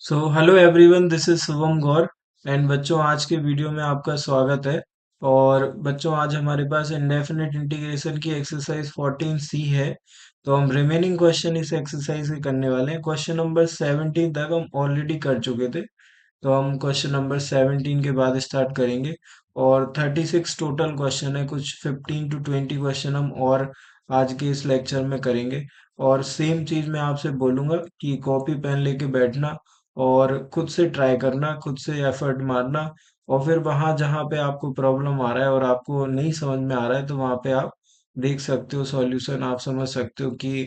So hello everyone, this is Shubham Gaur. And बच्चों, आज के वीडियो में आपका स्वागत है। और बच्चों, आज हमारे पास इंडेफिनिट इंटीग्रेशन की एक्सरसाइज 14C है। तो हम रिमेनिंग क्वेश्चन इस एक्सरसाइज के करने वाले हैं। क्वेश्चन नंबर 17 तक हम ऑलरेडी कर चुके थे, तो हम क्वेश्चन नंबर 17 के बाद स्टार्ट करेंगे। और 36 टोटल क्वेश्चन है, कुछ 15 to 20 क्वेश्चन हम और आज के इस लेक्चर में करेंगे। और सेम चीज मैं आपसे बोलूंगा कि कॉपी पेन लेके बैठना और खुद से ट्राई करना, खुद से एफर्ट मारना। और फिर वहां जहाँ पे आपको प्रॉब्लम आ रहा है और आपको नहीं समझ में आ रहा है, तो वहां पे आप देख सकते हो सॉल्यूशन, आप समझ सकते हो कि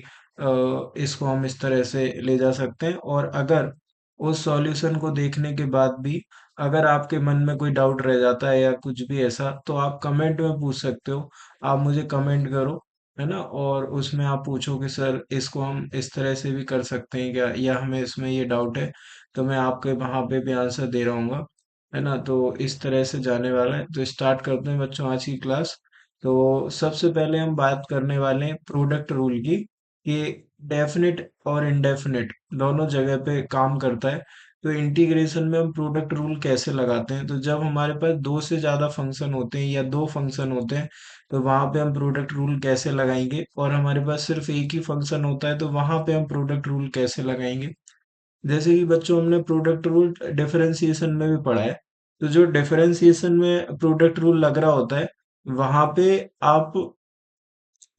इसको हम इस तरह से ले जा सकते हैं। और अगर उस सॉल्यूशन को देखने के बाद भी अगर आपके मन में कोई डाउट रह जाता है या कुछ भी ऐसा, तो आप कमेंट में पूछ सकते हो। आप मुझे कमेंट करो, है ना। और उसमें आप पूछो कि सर, इसको हम इस तरह से भी कर सकते हैं क्या, या हमें इसमें ये डाउट है। तो मैं आपके वहां पे भी आंसर दे रहा हूँ, है ना। तो इस तरह से जाने वाला है। तो स्टार्ट करते हैं बच्चों आज की क्लास। तो सबसे पहले हम बात करने वाले हैं प्रोडक्ट रूल की, कि डेफिनिट और इनडेफिनिट दोनों जगह पे काम करता है। तो इंटीग्रेशन में हम प्रोडक्ट रूल कैसे लगाते हैं, तो जब हमारे पास दो से ज्यादा फंक्शन होते हैं या दो फंक्शन होते हैं, तो वहां पे हम प्रोडक्ट रूल कैसे लगाएंगे। और हमारे पास सिर्फ एक ही फंक्शन होता है, तो वहां पे हम प्रोडक्ट रूल कैसे लगाएंगे। जैसे कि बच्चों, हमने प्रोडक्ट रूल डिफरेंशिएशन में भी पढ़ा है। तो जो डिफरेंशिएशन में प्रोडक्ट रूल लग रहा होता है, वहां पे आप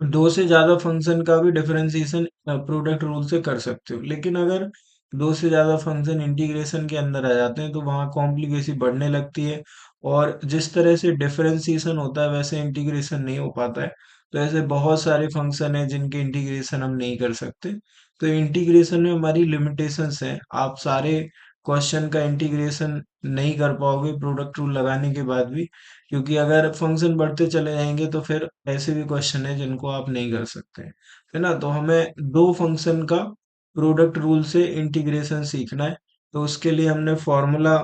दो से ज्यादा फंक्शन का भी डिफरेंशिएशन प्रोडक्ट रूल से कर सकते हो। लेकिन अगर दो से ज्यादा फंक्शन इंटीग्रेशन के अंदर आ जाते हैं, तो वहाँ कॉम्प्लिकेसी बढ़ने लगती है। और जिस तरह से डिफरेंशिएशन होता है, वैसे इंटीग्रेशन नहीं हो पाता है। तो ऐसे बहुत सारे फंक्शन हैं जिनके इंटीग्रेशन हम नहीं कर सकते। तो इंटीग्रेशन में हमारी लिमिटेशंस हैं। आप सारे क्वेश्चन का इंटीग्रेशन नहीं कर पाओगे प्रोडक्ट रूल लगाने के बाद भी, क्योंकि अगर फंक्शन बढ़ते चले जाएंगे तो फिर ऐसे भी क्वेश्चन है जिनको आप नहीं कर सकते, है ना। तो हमें दो फंक्शन का प्रोडक्ट रूल से इंटीग्रेशन सीखना है। तो उसके लिए हमने फॉर्मूला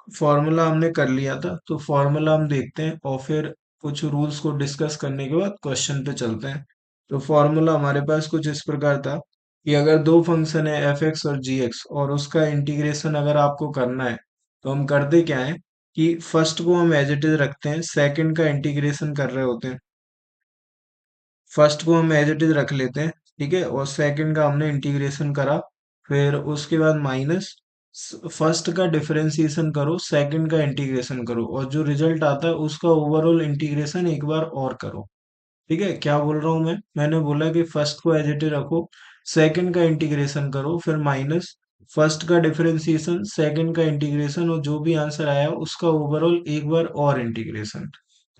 फॉर्मूला हमने कर लिया था। तो फॉर्मूला हम देखते हैं और फिर कुछ रूल्स को डिस्कस करने के बाद क्वेश्चन पे चलते हैं। तो फॉर्मूला हमारे पास कुछ इस प्रकार था कि अगर दो फंक्शन है एफ एक्स और जी एक्स, और उसका इंटीग्रेशन अगर आपको करना है, तो हम करते क्या है कि फर्स्ट को हम एज इट इज रखते हैं, सेकंड का इंटीग्रेशन कर रहे होते हैं। फर्स्ट को हम एज इट इज रख लेते हैं, ठीक है, और सेकंड का हमने इंटीग्रेशन करा। फिर उसके बाद माइनस, फर्स्ट का डिफरेंशिएशन करो, सेकंड का इंटीग्रेशन करो, और जो रिजल्ट आता है उसका ओवरऑल इंटीग्रेशन एक बार और करो। ठीक है, क्या बोल रहा हूं मैंने बोला कि फर्स्ट को एज इट इज रखो, सेकंड का इंटीग्रेशन करो, फिर माइनस, फर्स्ट का डिफरेंशिएशन, सेकंड का इंटीग्रेशन, और जो भी आंसर आया उसका ओवरऑल एक बार और इंटीग्रेशन।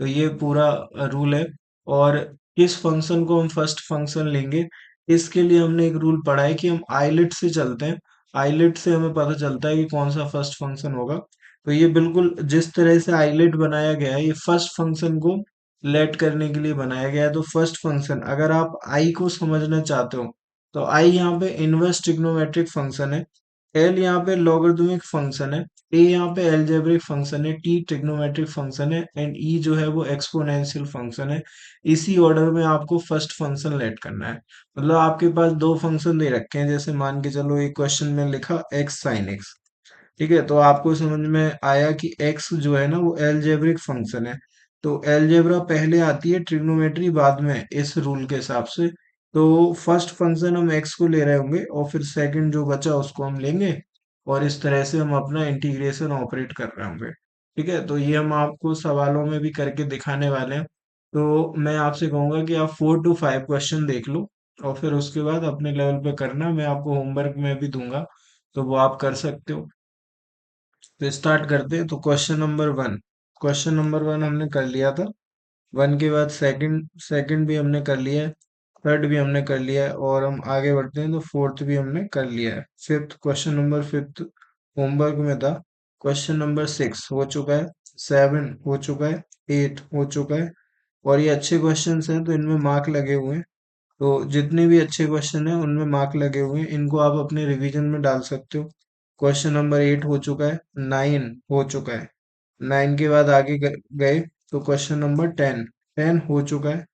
तो ये पूरा रूल है। और किस फंक्शन को हम फर्स्ट फंक्शन लेंगे, इसके लिए हमने एक रूल पढ़ा है कि हम आइलेट से चलते हैं। आइलेट से हमें पता चलता है कि कौन सा फर्स्ट फंक्शन होगा। तो ये बिल्कुल जिस तरह से आइलेट बनाया गया है, ये फर्स्ट फंक्शन को लेट करने के लिए बनाया गया है। तो फर्स्ट फंक्शन, अगर आप आई को समझना चाहते हो, तो आई यहाँ पे इनवर्स ट्रिग्नोमेट्रिक फंक्शन है, एल यहाँ पे लॉगरिथमिक फंक्शन है, ए यहाँ पे अलजेब्रिक फंक्शन है, टी ट्रिग्नोमेट्रिक फंक्शन है, एंड ई जो है वो एक्सपोनेंशियल फंक्शन है। इसी ऑर्डर में आपको फर्स्ट फंक्शन लेट करना है। मतलब आपके पास दो फंक्शन दे रखे हैं, जैसे मान के चलो एक क्वेश्चन में लिखा एक्स साइन एक्स, ठीक है। तो आपको समझ में आया कि x जो है ना वो एलजेब्रिक फंक्शन है। तो एलजेब्रा पहले आती है, ट्रिग्नोमेट्री बाद में, इस रूल के हिसाब से। तो फर्स्ट फंक्शन हम x को ले रहे होंगे और फिर सेकंड जो बचा उसको हम लेंगे, और इस तरह से हम अपना इंटीग्रेशन ऑपरेट कर रहे होंगे। ठीक है, तो ये हम आपको सवालों में भी करके दिखाने वाले हैं। तो मैं आपसे कहूंगा कि आप 4 to 5 क्वेश्चन देख लो, और फिर उसके बाद अपने लेवल पे करना। मैं आपको होमवर्क में भी दूंगा, तो वो आप कर सकते हो। तो स्टार्ट करते हैं। तो क्वेश्चन नंबर 1 हमने कर लिया था। वन के बाद सेकंड सेकंड भी हमने कर लिया है, थर्ड भी हमने कर लिया है, और हम आगे बढ़ते हैं तो फोर्थ भी हमने कर लिया है। फिफ्थ होमवर्क में था। क्वेश्चन नंबर 6 हो चुका है, 7 हो चुका है, 8 हो चुका है। और ये अच्छे क्वेश्चंस हैं, तो इनमें मार्क लगे हुए हैं। तो जितने भी अच्छे क्वेश्चन हैं उनमें मार्क लगे हुए हैं, इनको आप अपने रिवीजन में डाल सकते हो। क्वेश्चन नंबर 8 हो चुका है, 9 हो चुका है, 9 के बाद आगे गए तो क्वेश्चन नंबर 10 10 हो चुका है।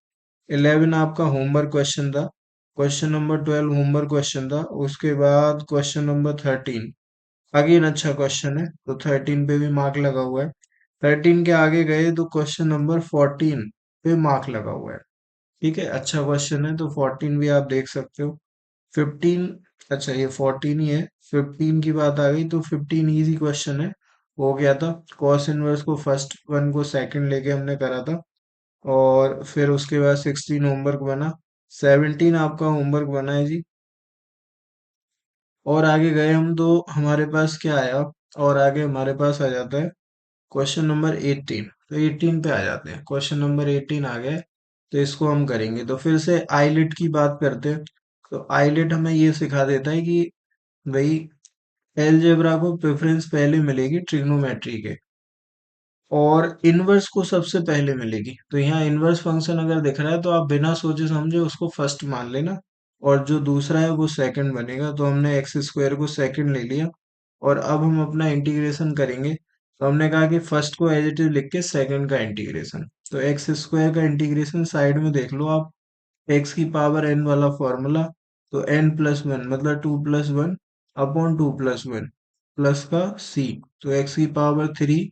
11 आपका होमवर्क क्वेश्चन था, क्वेश्चन नंबर 12 होमवर्क क्वेश्चन था। उसके बाद क्वेश्चन नंबर 13 अगेन अच्छा क्वेश्चन है, तो 13 पे भी मार्क लगा हुआ है। 13 के आगे गए तो क्वेश्चन नंबर 14 पे मार्क लगा हुआ है। ठीक है, अच्छा क्वेश्चन है, तो 14 भी आप देख सकते हो। 15, अच्छा ये 14 ही है। 15 की बात आ गई तो 15 इजी क्वेश्चन है, हो गया था। कॉस इनवर्स को फर्स्ट, वन को सेकंड लेके हमने करा था। और फिर उसके बाद 16 होमवर्क बना, 17 आपका होमवर्क बना है जी। और आगे गए हम तो हमारे पास क्या आया, और आगे हमारे पास आ जाता है क्वेश्चन नंबर 18। तो 18 पे आ जाते हैं, क्वेश्चन नंबर 18 आ गए, तो इसको हम करेंगे। तो फिर से आईलेट की बात करते हैं। तो आईलेट हमें ये सिखा देता है कि भाई एलजेब्रा को प्रेफरेंस पहले मिलेगी ट्रिग्नोमेट्री के, और इनवर्स को सबसे पहले मिलेगी। तो यहाँ इनवर्स फंक्शन अगर दिख रहा है तो आप बिना सोचे समझे उसको फर्स्ट मान लेना, और जो दूसरा है वो सेकंड बनेगा। तो हमने एक्स स्क्वायर को सेकंड ले लिया, और अब हम अपना इंटीग्रेशन करेंगे। तो हमने कहा कि फर्स्ट को एज इट इज लिख के सेकंड का इंटीग्रेशन, तो एक्स स्क्वायर का इंटीग्रेशन साइड में देख लो आप, एक्स की पावर एन वाला फॉर्मूला। तो एन प्लस वन मतलब 2+1 अपॉन 2+1 प्लस का सी, तो एक्स की पावर 3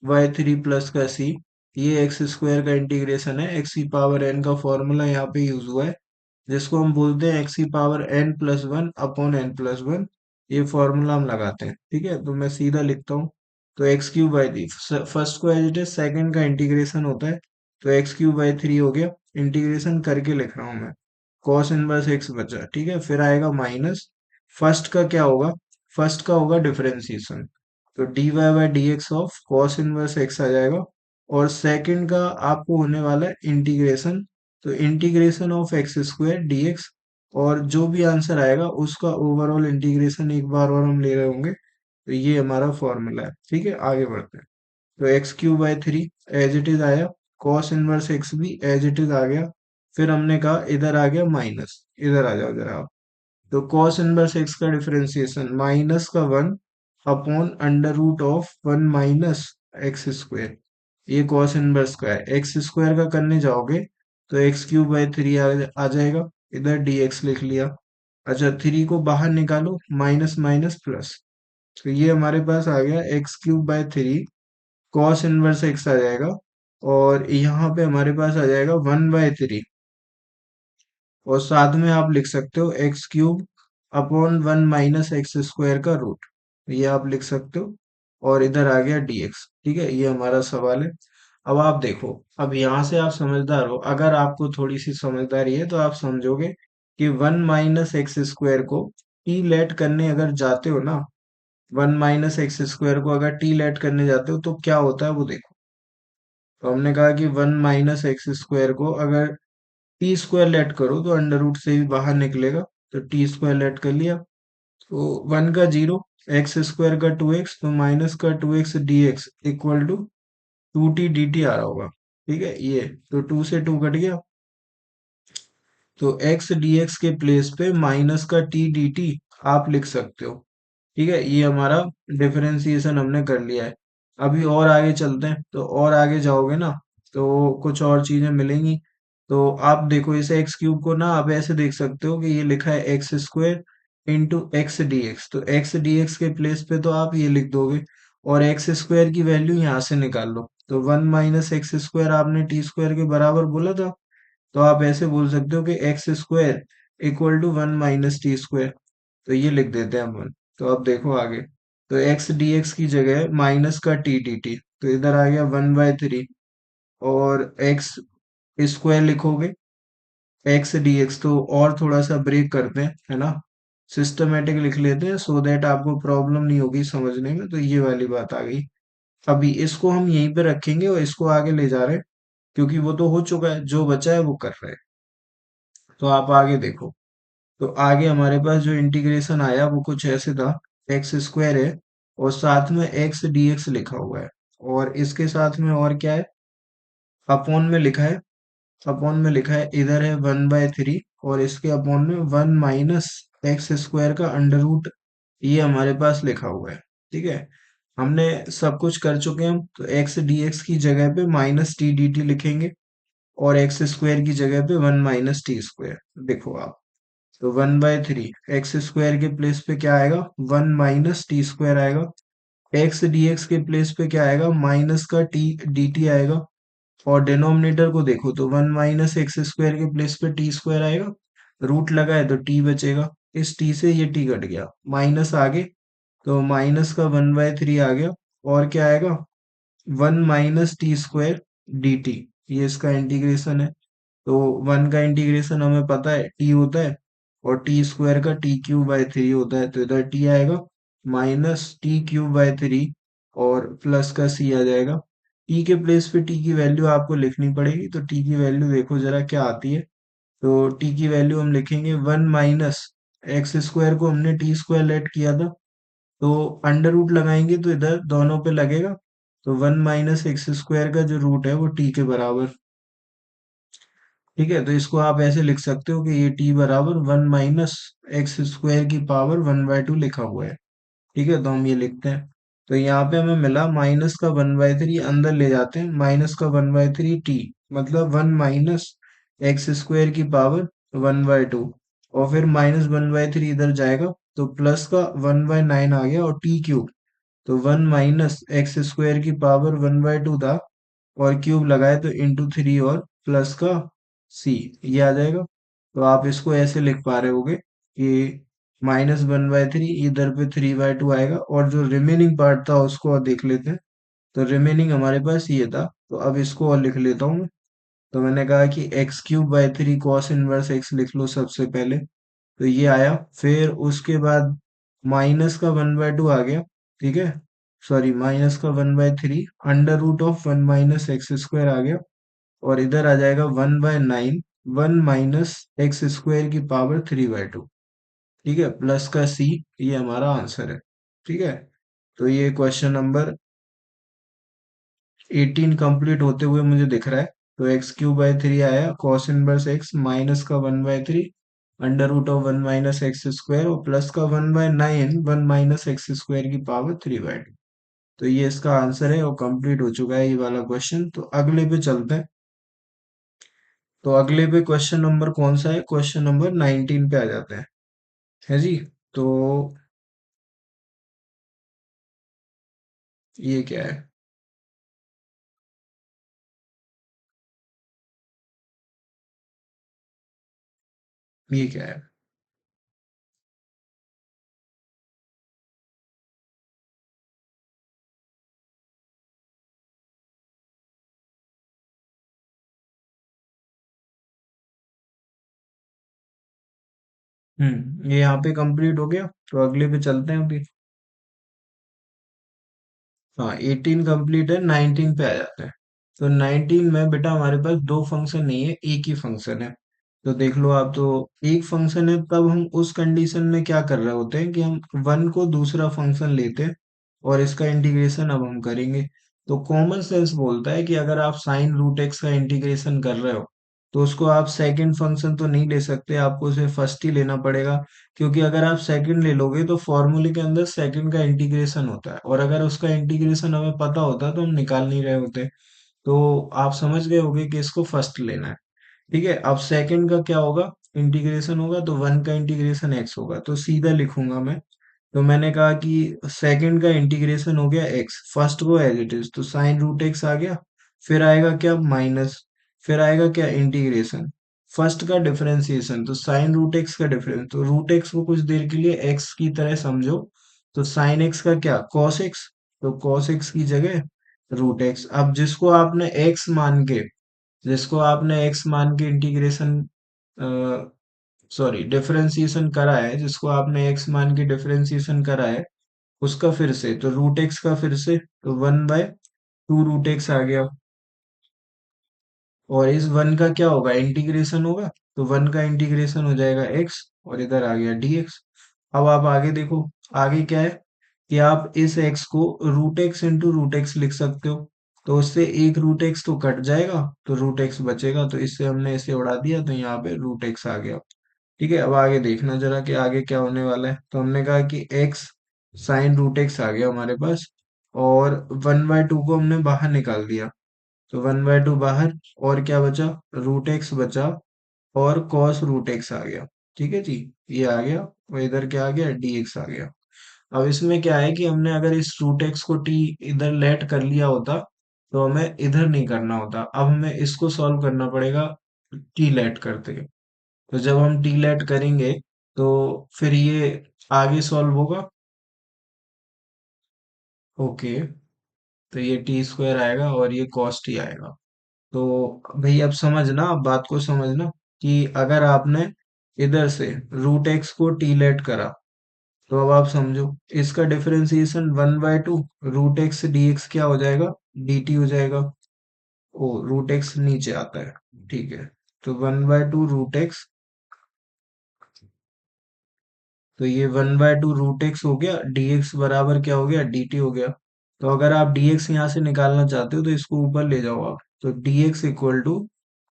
y3 प्लस का सी। ये एक्स स्क्वायर का इंटीग्रेशन है, एक्स की पावर एन का फॉर्मूला यहाँ पे यूज हुआ है, जिसको हम बोलते हैं एक्स की पावर n+1 अपॉन n+1। ये फॉर्मूला हम लगाते हैं, ठीक है। तो मैं सीधा लिखता हूँ, तो x³ फर्स्ट को एज इट इज सेकंड का इंटीग्रेशन होता है, तो x³ 3 हो गया। इंटीग्रेशन करके लिख रहा हूँ मैं, कॉस इनवर्स एक्स बचा, ठीक है। फिर आएगा माइनस, फर्स्ट का क्या होगा, फर्स्ट का होगा डिफरेंशिएशन, तो dy/dx of cos inverse x आ जाएगा। और सेकंड का आपको होने वाला है इंटीग्रेशन, तो इंटीग्रेशन ऑफ x² dx, और जो भी आंसर आएगा उसका ओवरऑल इंटीग्रेशन एक बार और हम ले रहे होंगे। तो ये हमारा फॉर्मूला है, ठीक है। आगे बढ़ते हैं, तो x³ 3 एज इट इज आया, कॉस इनवर्स एक्स भी एज इट इज आ गया। फिर हमने कहा इधर आ गया माइनस, इधर आ जाओ जरा आप। तो कॉस इनवर्स एक्स का डिफरेंशिएशन माइनस का 1 upon under root of 1 - x²। ये कॉस इनवर्स का है, एक्स स्क्वायर का करने जाओगे तो x³ 3 आ जाएगा, इधर dx लिख लिया। अच्छा, 3 को बाहर निकालो, माइनस माइनस प्लस, तो ये हमारे पास आ गया x³ 3 कॉस इनवर्स एक्स आ जाएगा। और यहाँ पे हमारे पास आ जाएगा 1/3, और साथ में आप लिख सकते हो x³ अपॉन 1 - x² का रूट, ये आप लिख सकते हो। और इधर आ गया dx, ठीक है। ये हमारा सवाल है। अब आप देखो, अब यहाँ से आप समझदार हो, अगर आपको थोड़ी सी समझदारी है तो आप समझोगे कि 1 - x² को टी लेट करने अगर जाते हो ना, 1 - x² को अगर टी लेट करने जाते हो तो क्या होता है वो देखो। तो हमने कहा कि 1 - x² को अगर टी स्क्वायर लेट करो तो अंडर रूट से भी बाहर निकलेगा, तो टी स्क्वायर लेट कर लिया। तो 1 का 0, x² का 2x, तो माइनस का 2x dx equal to 2t dt आ रहा होगा, ठीक है। ये तो 2 से 2 कट गया, तो x dx के प्लेस पे माइनस का t dt आप लिख सकते हो, ठीक है। ये हमारा डिफरेंशिएशन हमने कर लिया है। अभी और आगे चलते हैं, तो और आगे जाओगे ना तो कुछ और चीजें मिलेंगी। तो आप देखो, इसे x³ को ना आप ऐसे देख सकते हो कि ये लिखा है x² into x d x, तो एक्स डी एक्स के प्लेस पे तो आप ये लिख दोगे, और एक्स स्क्वायर की वैल्यू यहाँ से निकाल लो। तो 1 - x² आपने टी स्क्वायर के बराबर बोला था, तो आप ऐसे बोल सकते हो कि x² इक्वल टू 1 - t²। तो ये लिख देते हैं अपन। तो अब देखो आगे, तो एक्स डी एक्स की जगह माइनस का टी डी टी, तो इधर आ गया 1/3, और एक्स स्क्वायर लिखोगे एक्स डी एक्स, तो और थोड़ा सा ब्रेक करते हैं, है ना, सिस्टमेटिक लिख लेते हैं सो दैट आपको प्रॉब्लम नहीं होगी समझने में। तो ये वाली बात आ गई। अभी इसको हम यहीं पे रखेंगे और इसको आगे ले जा रहे हैं, क्योंकि वो तो हो चुका है, जो बचा है वो कर रहे हैं। तो आप आगे देखो, तो आगे हमारे पास जो इंटीग्रेशन आया वो कुछ ऐसे था, x² है, और साथ में एक्स डी एक्स लिखा हुआ है, और इसके साथ में और क्या है, अपॉन में लिखा है। अपॉन में लिखा है, इधर है 1/3, और इसके अपॉन में 1 - x² का अंडर रूट, ये हमारे पास लिखा हुआ है, ठीक है। हमने सब कुछ कर चुके हैं हम, तो एक्स डी एक्स की जगह पे माइनस टी डी टी लिखेंगे, और एक्स स्क्वायर की जगह पे 1 - t²। देखो आप, तो 1/3 एक्स स्क्वायर के प्लेस पे क्या आएगा, 1 - t² आएगा। एक्स dx के प्लेस पे क्या आएगा, माइनस का t dt आएगा। और डिनोमिनेटर को देखो तो 1 - x² के प्लेस पे t² आएगा। रूट लगा है तो t बचेगा। इस t से ये t कट गया, माइनस आगे, तो माइनस का 1/3 आ गया। और क्या आएगा, 1 - t² dt। ये इसका इंटीग्रेशन है। तो 1 का इंटीग्रेशन हमें पता है t होता है, और t² का t³/3 होता है, तो इधर t आएगा, -t³/3, और प्लस का c आ जाएगा। t के प्लेस पे t की वैल्यू आपको लिखनी पड़ेगी, तो t की वैल्यू देखो जरा क्या आती है। तो t की वैल्यू हम लिखेंगे, 1 - x² को हमने t² लेट किया था, तो अंडर रूट लगाएंगे तो इधर दोनों पे लगेगा। तो 1 - x² का जो रूट है वो t के बराबर। ठीक है, तो इसको आप ऐसे लिख सकते हो कि ये t बराबर 1 - x² की पावर 1/2 लिखा हुआ है। ठीक है, तो हम ये लिखते हैं। तो यहाँ पे हमें मिला माइनस का 1/3, अंदर ले जाते हैं, माइनस का 1/3 t, मतलब 1 - x² की पावर 1/2। और फिर -1/3 इधर जाएगा, तो प्लस का 1/9 आ गया, और t³। तो 1 - x² की पावर 1/2 था, और क्यूब लगाए तो इंटू 3, और प्लस का c, ये आ जाएगा। तो आप इसको ऐसे लिख पा रहे होगे कि -1/3, इधर पे 3/2 आएगा, और जो रिमेनिंग पार्ट था उसको और देख लेते हैं। तो रिमेनिंग हमारे पास ये था, तो अब इसको और लिख लेता हूँ मैं। तो मैंने कहा कि x³/3 cos इनवर्स x लिख लो सबसे पहले, तो ये आया। फिर उसके बाद माइनस का 1/2 आ गया। ठीक है, सॉरी, माइनस का 1/3, √(1 - x²) आ गया। और इधर आ जाएगा 1/9, 1 - x² की पावर 3/2। ठीक है, प्लस का c, ये हमारा आंसर है। ठीक है, तो ये क्वेश्चन नंबर 18 कंप्लीट होते हुए मुझे दिख रहा है। तो x³/3 आया, cos इनवर्स x, माइनस का 1/3, √(1 - x²), और प्लस का 1/9, 1 - x² की पावर 3/2। तो ये इसका आंसर है, और कंप्लीट हो चुका है ये वाला क्वेश्चन। तो अगले पे चलते हैं। तो अगले पे क्वेश्चन नंबर कौन सा है, क्वेश्चन नंबर 19 पे आ जाते हैं। है जी। तो ये क्या है, ये क्या है। ये यहाँ पे कंप्लीट हो गया, तो अगले पे चलते हैं अभी। हाँ, 18 कंप्लीट है, 19 पे आ जाते हैं। तो 19 में बेटा हमारे पास दो फंक्शन नहीं है, एक ही फंक्शन है। तो देख लो आप, तो एक फंक्शन है, तब हम उस कंडीशन में क्या कर रहे होते हैं कि हम वन को दूसरा फंक्शन लेते हैं, और इसका इंटीग्रेशन अब हम करेंगे। तो कॉमन सेंस बोलता है कि अगर आप sin√x का इंटीग्रेशन कर रहे हो, तो उसको आप सेकंड फंक्शन तो नहीं ले सकते, आपको उसे फर्स्ट ही लेना पड़ेगा। क्योंकि अगर आप सेकंड ले लोगे तो फॉर्मूले के अंदर सेकंड का इंटीग्रेशन होता है, और अगर उसका इंटीग्रेशन हमें पता होता तो हम निकाल नहीं रहे होते। तो आप समझ गए होगे कि इसको फर्स्ट लेना है। ठीक है, अब सेकंड का क्या होगा, इंटीग्रेशन होगा, तो 1 का इंटीग्रेशन x होगा, तो सीधा लिखूंगा मैं। तो मैंने कहा कि सेकंड का इंटीग्रेशन हो गया x, फर्स्ट को एज इट इज, तो sin√x आ गया। फिर आएगा क्या, माइनस। फिर आएगा क्या, इंटीग्रेशन। फर्स्ट का डिफरेंशिएशन, तो sin√x का डिफरेंस, तो √x को कुछ देर के लिए x की तरह समझो। तो sin x का क्या, cos x, तो cos x की जगह √x। अब जिसको आपने इंटीग्रेशन, सॉरी, डिफरेंशिएशन करा है, जिसको आपने x मान के डिफरेंशिएशन करा है, उसका फिर से, तो √x का फिर से, तो 1/2 √x आ गया। और इस 1 का क्या होगा, इंटीग्रेशन होगा, तो 1 का इंटीग्रेशन हो जाएगा x, और इधर आ गया dx। अब आप आगे देखो, आगे क्या है कि आप इस x को √x लिख सकते हो। तो उससे एक √x तो कट जाएगा, तो √x बचेगा, तो इससे हमने इसे उड़ा दिया, तो यहाँ पे √x आ गया। ठीक है, अब आगे देखना जरा कि आगे क्या होने वाला है। तो हमने कहा कि x sin√x आ गया हमारे पास, और 1/2 को हमने बाहर निकाल दिया, तो 1/2 बाहर, और क्या बचा, √x बचा, और cos √x आ गया। ठीक है जी। ये आ गया, और इधर क्या आ गया, dx आ गया। अब इसमें क्या है कि हमने अगर इस रूट एक्स को t इधर लेट कर लिया होता, तो हमें इधर नहीं करना होता। अब हमें इसको सॉल्व करना पड़ेगा t लेट करते। तो जब हम t लेट करेंगे, तो फिर ये आगे सॉल्व होगा। ओके, तो ये टी स्क्वायर आएगा और ये कॉस टी आएगा। तो भाई अब समझना, अब बात को समझना कि अगर आपने इधर से रूट एक्स को टी लेट करा, तो अब आप समझो, इसका differentiation 1/2 root x d x क्या हो जाएगा, डी टी हो जाएगा। ओ, रूट एक्स नीचे आता है, ठीक है। तो 1/2 रूट एक्स, तो ये 1/2 रूट एक्स हो गया, dx बराबर क्या हो गया, dt हो गया। तो अगर आप dx यहाँ से निकालना चाहते हो, तो इसको ऊपर ले जाओ आप, तो dx equal to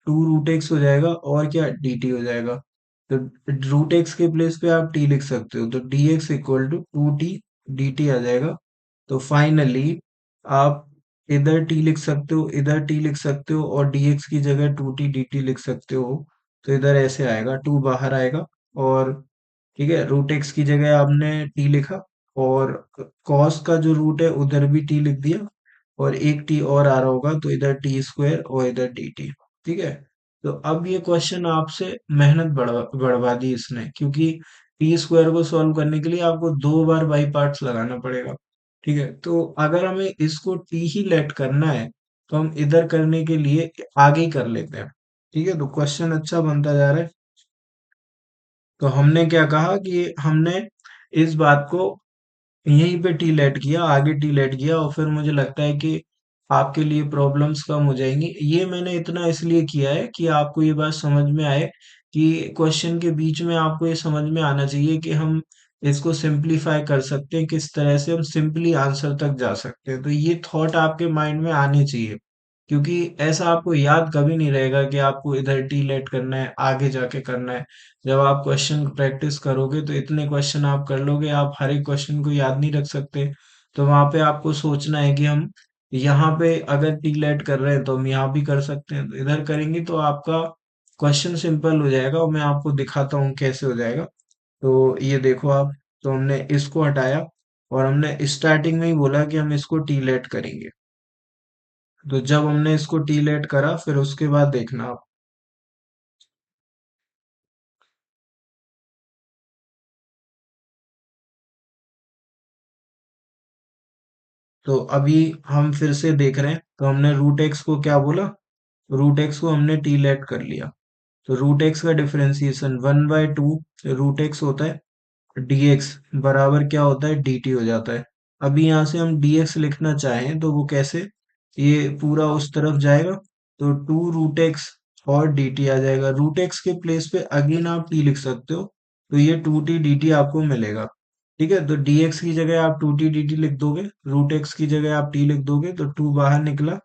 2 root x हो जाएगा, और क्या, dt हो जाएगा। तो रूट एक्स के प्लेस पे आप t लिख सकते हो, तो dx equal to 2t dt आ जाएगा। तो फाइनली आप इधर t लिख सकते हो, इधर t लिख सकते हो, और dx की जगह 2t dt लिख सकते हो। तो इधर ऐसे आएगा, 2 बाहर आएगा, और ठीक है, रूट एक्स की जगह आपने टी लिखा, और कॉस का जो रूट है उधर भी टी लिख दिया, और एक टी और आ रहा होगा, तो इधर टी स्क्वायर और इधर डी टी। ठीक है। तो अब ये क्वेश्चन आपसे मेहनत बढ़वा दी इसने, क्योंकि टी स्क्वायर को सॉल्व करने के लिए आपको 2 बार बाई पार्ट्स लगाना पड़ेगा। ठीक है, तो अगर हमें इसको टी ही लेट करना है, तो हम इधर करने के लिए आगे ही कर लेते हैं। ठीक है, तो क्वेश्चन अच्छा बनता जा रहा है। तो हमने क्या कहा कि हमने इस बात को यहीं पे टी लेट किया, आगे टी लेट किया, और फिर मुझे लगता है कि आपके लिए प्रॉब्लम्स कम हो जाएंगी। ये मैंने इतना इसलिए किया है कि आपको ये बात समझ में आए कि क्वेश्चन के बीच में आपको ये समझ में आना चाहिए कि हम इसको सिंपलीफाई कर सकते हैं, किस तरह से हम सिंपली आंसर तक जा सकते हैं। तो ये थॉट आपके माइंड में आने चाहिए, क्योंकि ऐसा आपको याद कभी नहीं रहेगा कि आपको इधर टी लेट करना है, आगे जाके करना है। जब आप क्वेश्चन प्रैक्टिस करोगे, तो इतने क्वेश्चन आप कर लोगे, आप हर एक क्वेश्चन को याद नहीं रख सकते। तो वहां पे आपको सोचना है कि हम यहाँ पे अगर टी लेट कर रहे हैं, तो हम यहाँ भी कर सकते हैं, तो इधर करेंगे तो आपका क्वेश्चन सिंपल हो जाएगा, और मैं आपको दिखाता हूँ कैसे हो जाएगा। तो ये देखो आप, तो हमने इसको हटाया, और हमने स्टार्टिंग में ही बोला कि हम इसको टी लेट करेंगे। तो जब हमने इसको टी लेट करा, फिर उसके बाद देखना आप। तो अभी हम फिर से देख रहे हैं, तो हमने रूट एक्स को क्या बोला, रूट एक्स को हमने टी लेट कर लिया। तो रूट एक्स का डिफरेंशिएशन 1/2 रूट एक्स होता है, dx बराबर क्या होता है, dt हो जाता है। अभी यहाँ से हम dx लिखना चाहें, तो वो कैसे, ये पूरा उस तरफ जाएगा, तो 2 रूट एक्स और dt आ जाएगा। रूट एक्स के प्लेस पे अगेन आप t लिख सकते हो, तो ये 2t dt आपको मिलेगा। ठीक है, तो dx की जगह आप 2t dt लिख दोगे, रूट एक्स की जगह आप t लिख दोगे, तो 2 बाहर निकला,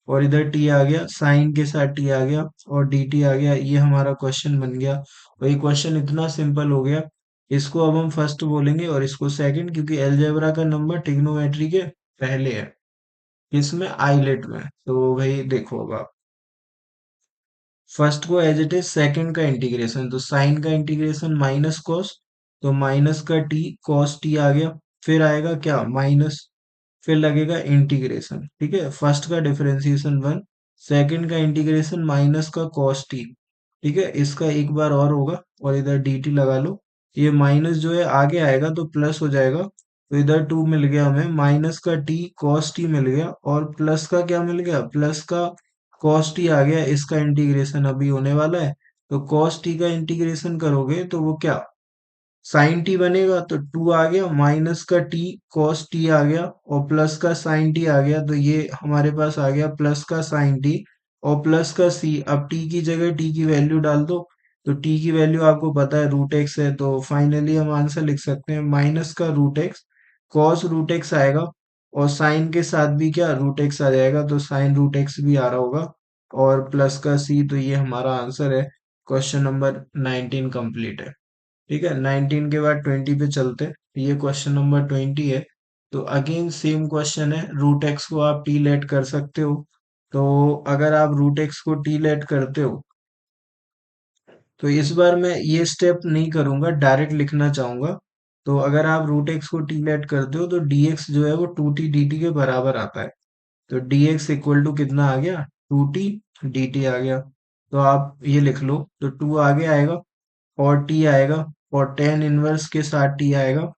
और इधर t आ गया, साइन के साथ t आ गया, और dt आ गया। ये हमारा क्वेश्चन बन गया, और ये क्वेश्चन इतना सिंपल हो गया। इसको अब हम फर्स्ट बोलेंगे, और इसको सेकंड, क्योंकि अलजेब्रा का नंबर ट्रिग्नोमेट्री के पहले है, इसमें आइलेट में। तो भाई देखो, अब आप फर्स्ट को एज इट इज, सेकंड का इंटीग्रेशन, तो साइन का इंटीग्रेशन माइनस कॉस, तो माइनस का टी, कॉस टी आ गया। फिर आएगा क्या, माइनस, फिर लगेगा इंटीग्रेशन। ठीक है, फर्स्ट का डिफरेंशिएशन 1, सेकंड का इंटीग्रेशन माइनस का कॉस टी। ठीक है, इसका एक बार और होगा, और इधर डी टी लगा लो। ये माइनस जो है आगे आएगा, तो प्लस हो जाएगा, तो इधर 2 मिल गया हमें, माइनस का टी कॉस टी मिल गया, और प्लस का क्या मिल गया, प्लस का कॉस टी आ गया। इसका इंटीग्रेशन अभी होने वाला है, तो कॉस टी का इंटीग्रेशन करोगे, तो वो क्या, साइन टी बनेगा, तो 2 आ गया, माइनस का टी कॉस टी आ गया, और प्लस का साइन टी आ गया। तो ये हमारे पास आ गया प्लस का साइन टी, और प्लस का सी। अब टी की जगह टी की वैल्यू डाल दो, तो टी की वैल्यू आपको पता है रूट एक्स है, तो फाइनली हम आंसर लिख सकते हैं माइनस का root x, cos root x आएगा, और साइन के साथ भी क्या, रूट एक्स आ जाएगा, तो साइन रूट एक्स भी आ रहा होगा, और प्लस का सी। तो ये हमारा आंसर है। क्वेश्चन नंबर 19 कंप्लीट है। ठीक है, 19 के बाद 20 पे चलते हैं। ये क्वेश्चन नंबर 20 है। तो अगेन सेम क्वेश्चन है, रूट एक्स को आप टी लेट कर सकते हो। तो अगर आप रूट एक्स को टी लेट करते हो, तो इस बार मैं ये स्टेप नहीं करूंगा, डायरेक्ट लिखना चाहूंगा। तो अगर आप रूट एक्स को टी लेट करते हो तो dx जो है वो 2t dt के बराबर आता है। तो dx इक्वल टू कितना आ गया, 2t dt आ गया। तो आप ये लिख लो, तो 2 आगे आएगा और t आएगा, और टेन इनवर्स के साथ t आएगा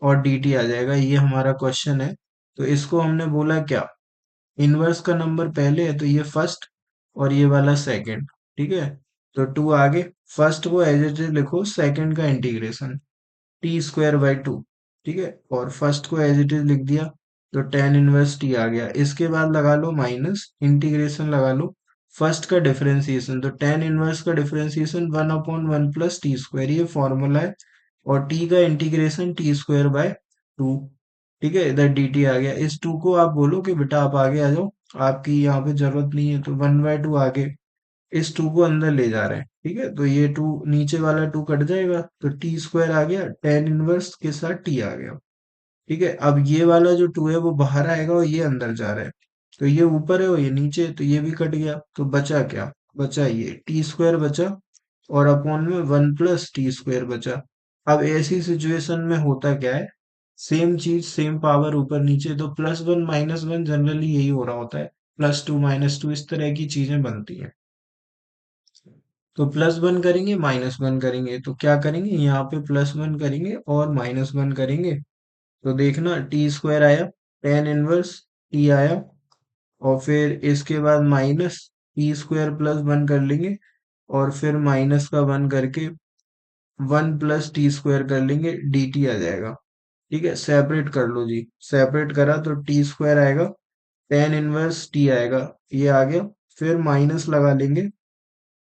और dt आ जाएगा। ये हमारा क्वेश्चन है। तो इसको हमने बोला क्या, इनवर्स का नंबर पहले है तो ये फर्स्ट और ये वाला सेकंड। ठीक है, तो 2 आगे, फर्स्ट को एज इट इज लिखो, सेकंड का integration T square by two. ठीक है, और फर्स्ट को एज इट इज लिख दिया, तो टेन इनवर्स टी आ गया। इसके बाद लगा लो माइनस, इंटीग्रेशन लगा लो फर्स्ट का डिफरेंशिएशन, तो टेन इनवर्स का डिफरेंशिएशन 1/1 प्लस टी स्क्वायर, ये फॉर्मूला है। और टी का integration T square by two. ठीक है, इधर डी टी आ गया। इस टू को आप बोलो कि बेटा आप आगे आ जाओ, आपकी यहाँ पे जरूरत नहीं है, तो 1/2 आगे, इस टू को अंदर ले जा रहे हैं। ठीक है, तो ये टू नीचे वाला टू कट जाएगा, तो टी स्क्वायर आ गया, टेन इनवर्स के साथ टी आ गया। ठीक है, अब ये वाला जो टू है वो बाहर आएगा और ये अंदर जा रहा है, तो ये ऊपर है और ये नीचे है, तो ये भी कट गया। तो बचा क्या, बचा ये टी स्क्वायर बचा, और अपॉन में 1 प्लस टी स्क्वायर बचा। अब ऐसी सिचुएशन में होता क्या है, सेम चीज सेम पावर ऊपर नीचे, तो +1 - 1 जनरली यही हो रहा होता है, +2 - 2 इस तरह की चीजें बनती हैं। तो +1 करेंगे -1 करेंगे, तो क्या करेंगे, यहाँ पे +1 करेंगे और -1 करेंगे। तो देखना टी स्क्वायर आया, टेन इनवर्स टी आया, और फिर इसके बाद माइनस टी स्क्वायर +1 कर लेंगे, और फिर माइनस का 1 करके 1 प्लस टी स्क्वायर कर लेंगे, डी टी आ जाएगा। ठीक है, सेपरेट कर लो जी, सेपरेट करा तो टी स्क्वायर आएगा, टेन इनवर्स टी आएगा, ये आ गया। फिर माइनस लगा लेंगे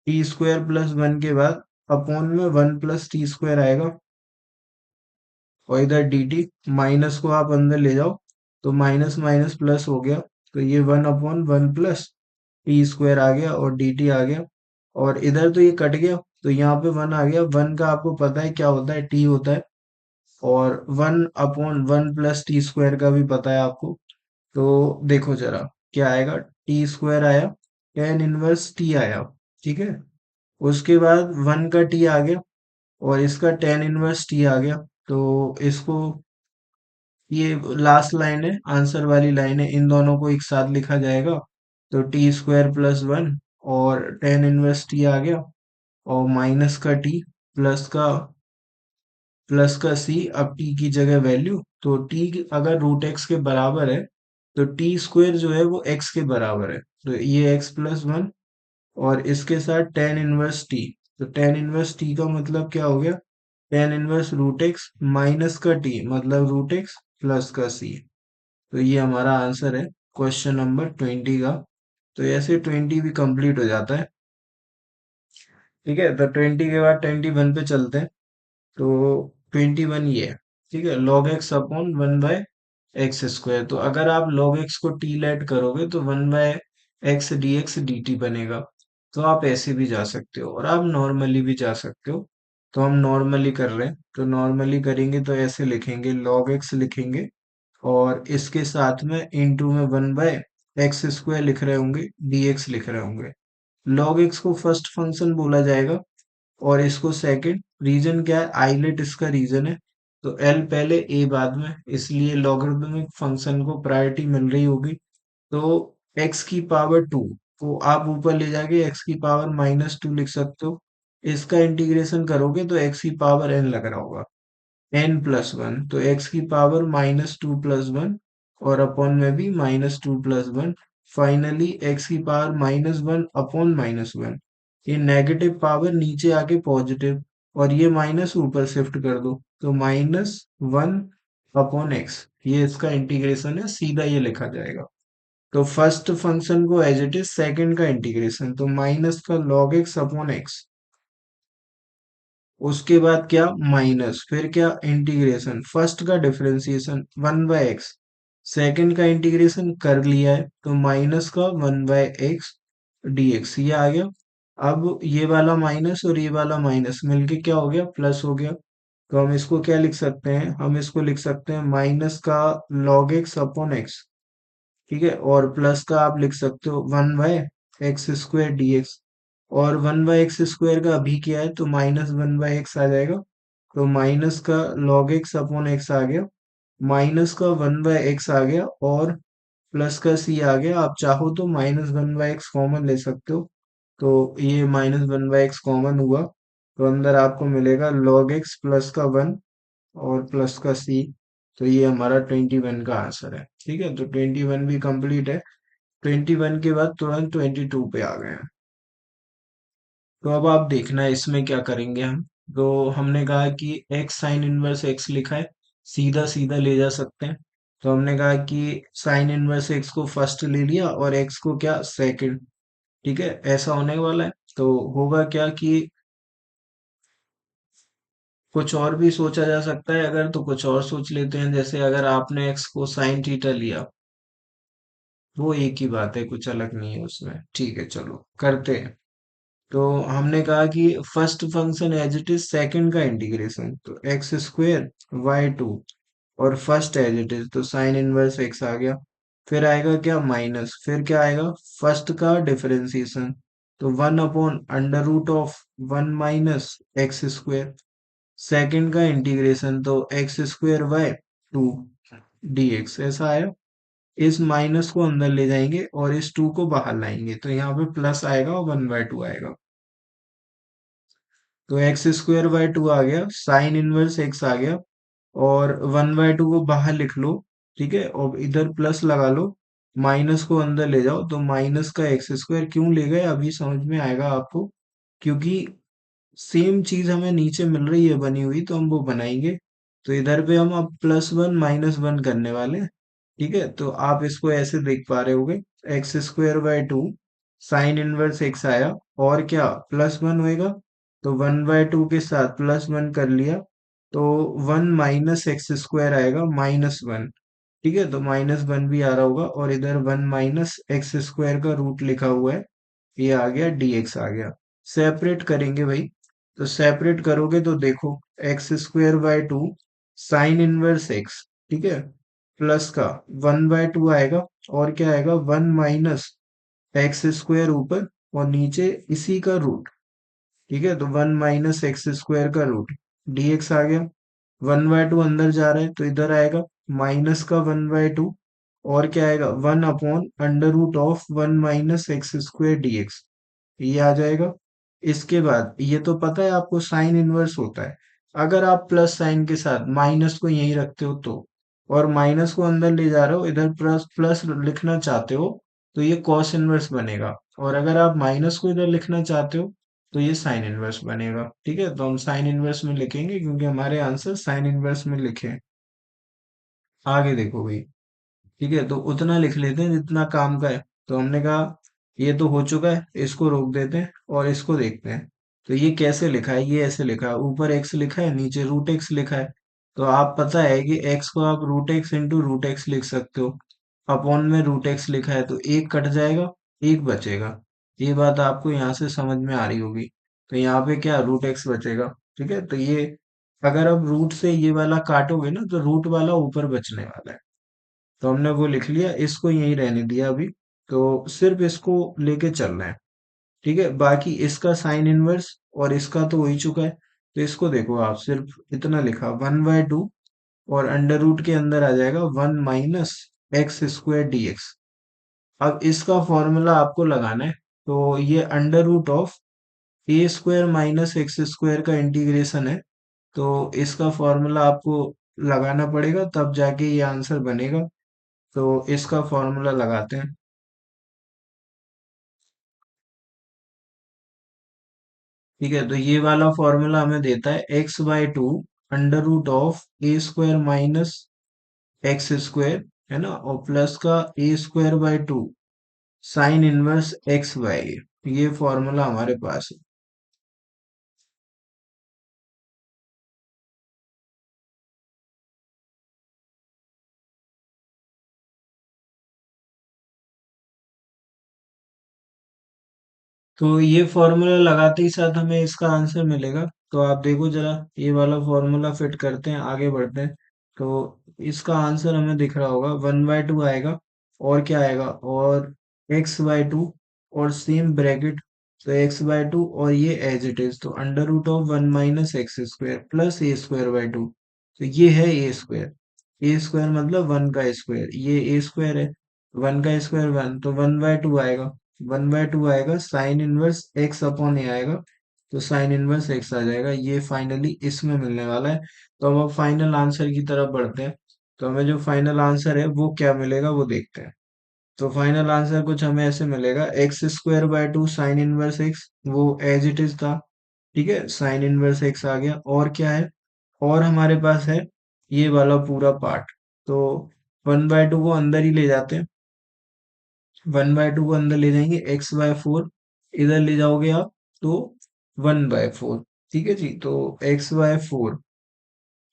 टी स्क्वायर +1 के बाद, अपॉन में 1 प्लस टी स्क्वायर आएगा, और इधर डी टी, माइनस को आप अंदर ले जाओ, तो माइनस माइनस प्लस हो गया, तो ये 1/1 प्लस टी स्क्वायर आ गया और डी टी आ गया। और इधर तो ये कट गया, तो यहाँ पे 1 आ गया, 1 का आपको पता है क्या होता है, टी होता है। और 1/1 प्लस टी स्क्वायर का भी पता है आपको। तो देखो जरा क्या आएगा, टी स्क्वायर आया, टेन इनवर्स टी आया। ठीक है, उसके बाद 1 का टी आ गया, और इसका टेन इनवर्स टी आ गया। तो इसको, ये लास्ट लाइन है, आंसर वाली लाइन है, इन दोनों को एक साथ लिखा जाएगा। तो टी स्क्वायर +1 और टेन इनवर्स टी आ गया, और माइनस का टी, प्लस का सी, अब टी की जगह वैल्यू, तो टी अगर रूट एक्स के बराबर है, तो टी स्क्वायर जो है वो एक्स के बराबर है, तो ये x+1, और इसके साथ टेन इनवर्स टी। तो टेन इनवर्स टी का मतलब क्या हो गया, tan inverse root x minus का टी, मतलब रूट एक्स प्लस का सी। तो ये हमारा आंसर है क्वेश्चन नंबर 20 का। तो ऐसे 20 भी कंप्लीट हो जाता है। ठीक है, तो 20 के बाद 21 पे चलते हैं। तो 21 ये है। ठीक है, log x अपॉन 1/x²। तो अगर आप log x को टी लेट करोगे तो 1/x dx dt बनेगा। तो आप ऐसे भी जा सकते हो और आप नॉर्मली भी जा सकते हो। तो हम नॉर्मली कर रहे हैं, तो नॉर्मली करेंगे तो ऐसे लिखेंगे, log x लिखेंगे, और इसके साथ में इंटू में 1/x² लिख रहे होंगे, dx लिख रहे होंगे। log x को फर्स्ट फंक्शन बोला जाएगा, और इसको सेकंड। रीजन क्या है, आइलेट इसका रीजन है। तो एल पहले ए बाद में, इसलिए लॉगरिथमिक फंक्शन को प्रायोरिटी मिल रही होगी। तो एक्स की पावर टू को आप ऊपर ले जाके एक्स की पावर -2 लिख सकते हो। इसका इंटीग्रेशन करोगे तो एक्स की पावर एन लग रहा होगा, n+1, तो एक्स की पावर -2+1, और अपॉन में भी -2+1। फाइनली एक्स की पावर -1 अपॉन -1, ये नेगेटिव पावर नीचे आके पॉजिटिव, और ये माइनस ऊपर शिफ्ट कर दो, तो -1/x। ये इसका इंटीग्रेशन है, सीधा ये लिखा जाएगा। तो फर्स्ट फंक्शन को एज इट इज, सेकंड का इंटीग्रेशन, तो माइनस का log x अपॉन एक्स, उसके बाद क्या, माइनस, फिर क्या, इंटीग्रेशन, फर्स्ट का डिफरेंशिएशन 1/x, सेकंड का इंटीग्रेशन कर लिया है, तो माइनस का 1/x dx, ये आ गया। अब ये वाला माइनस और ये वाला माइनस मिलके क्या हो गया, प्लस हो गया। तो हम इसको क्या लिख सकते हैं, हम इसको लिख सकते हैं माइनस का log x अपॉन एक्स। ठीक है, और प्लस का आप लिख सकते हो 1/x² dx। और 1/x² का अभी क्या है, तो -1/x आ जाएगा। तो माइनस का log x अपॉन x आ गया, माइनस का 1/x आ गया, और प्लस का c आ गया। आप चाहो तो -1/x कॉमन ले सकते हो। तो ये -1/x कॉमन हुआ, तो अंदर आपको मिलेगा log x प्लस का 1 और प्लस का c। तो ये हमारा 21 का आंसर है। ठीक है, तो 21 भी कंप्लीट है। 21 के बाद तुरंत 22 पे आ गए हैं। तो अब आप देखना है इसमें क्या करेंगे हम। तो हमने कहा कि x साइन इनवर्स x लिखा है, सीधा सीधा ले जा सकते हैं। तो हमने कहा कि साइन इनवर्स x को फर्स्ट ले लिया और x को क्या, सेकंड। ठीक है, ऐसा होने वाला है। तो होगा क्या कि कुछ और भी सोचा जा सकता है, अगर तो कुछ और सोच लेते हैं। जैसे अगर आपने x को साइन थीटा लिया, वो एक ही बात है, कुछ अलग नहीं है उसमें। ठीक है, चलो करते हैं। तो हमने कहा कि first function as it is, second का इंटीग्रेशन, तो x² y2, और फर्स्ट एज इट इज, तो साइन इनवर्स x आ गया। फिर आएगा क्या, माइनस, फिर क्या आएगा, फर्स्ट का डिफरेंशिएशन, तो 1/√1 - x²। सेकंड का इंटीग्रेशन, तो x²/2 dx, ऐसा आया। इस माइनस को अंदर ले जाएंगे और इस 2 को बाहर लाएंगे, तो यहाँ पे प्लस आएगा और 1/2 आएगा। तो x² by 2 आ गया, साइन इनवर्स x आ गया, और 1/2 को बाहर लिख लो। ठीक है, और इधर प्लस लगा लो, माइनस को अंदर ले जाओ, तो माइनस का x² क्यों ले गए अभी समझ में आएगा आपको। क्योंकि सेम चीज हमें नीचे मिल रही है बनी हुई, तो हम वो बनाएंगे। तो इधर पे हम अब +1 -1 करने वाले हैं। ठीक है, तो आप इसको ऐसे देख पा रहे होगे, x² by 2 sign inverse x आया, और क्या, +1 होएगा, तो 1/2 के साथ +1 कर लिया, तो 1 - x² आएगा, -1। ठीक है, तो -1 भी आ रहा होगा, और इधर 1 - x² का रूट लिखा हुआ है, ये आ गया, dx आ गया। सेपरेट करेंगे भाई, तो सेपरेट करोगे तो देखो, x² by 2 sign inverse x, ठीक है, प्लस का 1/2 आएगा, और क्या आएगा, 1 - x² ऊपर, और नीचे इसी का रूट। ठीक है, तो 1 - x² का रूट, dx आ गया। 1/2 अंदर जा रहा है, तो इधर आएगा माइनस का 1/2, और क्या आएगा, 1/√1 - x² dx, ये आ जाएगा। इसके बाद ये तो पता है आपको साइन इनवर्स होता है। अगर आप प्लस साइन के साथ माइनस को यहीं रखते हो तो, और माइनस को अंदर ले जा रहे हो, इधर प्लस प्लस लिखना चाहते हो, तो ये कॉस इनवर्स बनेगा। और अगर आप माइनस को इधर लिखना चाहते हो, तो ये साइन इनवर्स बनेगा। ठीक है, तो हम साइन इनवर्स में लिखेंगे, क्योंकि हमारे आंसर साइन इनवर्स में लिखे हैं। आगे देखो भाई। ठीक है, तो उतना लिख लेते हैं जितना काम का है। तो हमने कहा ये तो हो चुका है, इसको रोक देते हैं और इसको देखते हैं। तो ये कैसे लिखा है, ये ऐसे लिखा है, ऊपर x लिखा है, नीचे √x लिखा है। तो आप पता है कि x को आप √x इंटू √x लिख सकते हो। अपॉन में √x लिखा है, तो एक कट जाएगा, एक बचेगा। ये बात आपको यहाँ से समझ में आ रही होगी। तो यहाँ पे क्या, √x बचेगा। ठीक है, तो ये अगर अब रूट से ये वाला काटोगे ना, तो रूट वाला ऊपर बचने वाला है। तो हमने वो लिख लिया, इसको यहीं रहने दिया अभी। तो सिर्फ इसको लेके चलना है। ठीक है, बाकी इसका साइन इनवर्स और इसका तो हो ही चुका है। तो इसको देखो, आप सिर्फ इतना लिखा, 1/2, और अंडर रूट के अंदर आ जाएगा 1 - x² dx। अब इसका फॉर्मूला आपको लगाना है। तो ये √a² - x² का इंटीग्रेशन है। तो इसका फॉर्मूला आपको लगाना पड़ेगा, तब जाके ये आंसर बनेगा। तो इसका फॉर्मूला लगाते हैं। ठीक है, तो ये वाला फॉर्मूला हमें देता है x/2 √(a²-x²) है ना, और प्लस का a²/2 साइन इनवर्स x/, ये फॉर्मूला हमारे पास है। तो ये फॉर्मूला लगाते ही साथ हमें इसका आंसर मिलेगा। तो आप देखो जरा, ये वाला फॉर्मूला फिट करते हैं, आगे बढ़ते हैं। तो इसका आंसर हमें दिख रहा होगा, 1/2 आएगा, और क्या आएगा, और x/2, और सेम ब्रैकेट, तो x/2 और ये एज इट इज, तो under root of 1 - x² plus a²/2, तो ये है a²। a² मतलब 1 का स्क्वायर, ये a² है, 1 का स्क्वायर 1, तो 1/2 आएगा। 1/2 आएगा, साइन इनवर्स x अपॉन ए आएगा, तो साइन इनवर्स x आ जाएगा। ये फाइनली इसमें मिलने वाला है। तो अब फाइनल आंसर की तरफ बढ़ते हैं। तो हमें जो फाइनल आंसर है वो क्या मिलेगा वो देखते हैं। तो फाइनल आंसर कुछ हमें ऐसे मिलेगा, x²/2 साइन इनवर्स x, वो एज इट इज था। ठीक है, साइन इनवर्स x आ गया। और क्या है, और हमारे पास है ये वाला पूरा पार्ट। तो 1/2 को अंदर ही ले जाते हैं। 1/2 को अंदर ले जाएंगे, x/4 इधर ले जाओगे आप, तो 1/4। ठीक है जी, तो x/4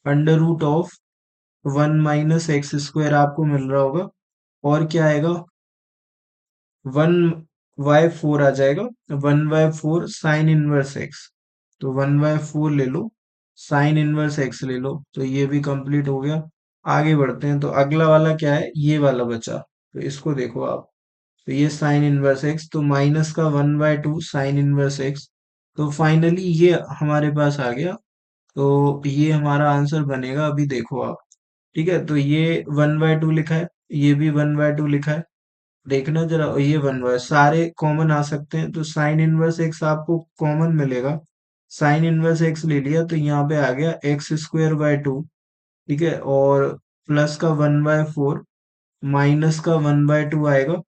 under root of 1 - x² आपको मिल रहा होगा। और क्या आएगा, 1/4 आ जाएगा। 1/4 साइन इनवर्स एक्स, तो 1/4 ले लो, साइन इनवर्स एक्स ले लो, तो ये भी कंप्लीट हो गया। आगे बढ़ते हैं, तो अगला वाला क्या है, ये वाला बचा, तो इसको देखो आप। तो ये साइन इनवर्स एक्स, तो माइनस का 1/2 साइन इनवर्स एक्स, तो फाइनली ये हमारे पास आ गया। तो ये हमारा आंसर बनेगा, अभी देखो आप। ठीक है, तो ये 1/2 लिखा है, ये भी 1/2 लिखा है। देखना जरा, ये 1/, सारे कॉमन आ सकते हैं, तो साइन इनवर्स एक्स आपको कॉमन मिलेगा। साइन इनवर्स एक्स ले लिया, तो यहाँ पे आ गया x²/2। ठीक है, और प्लस का 1/4 माइनस का 1/2 आएगा,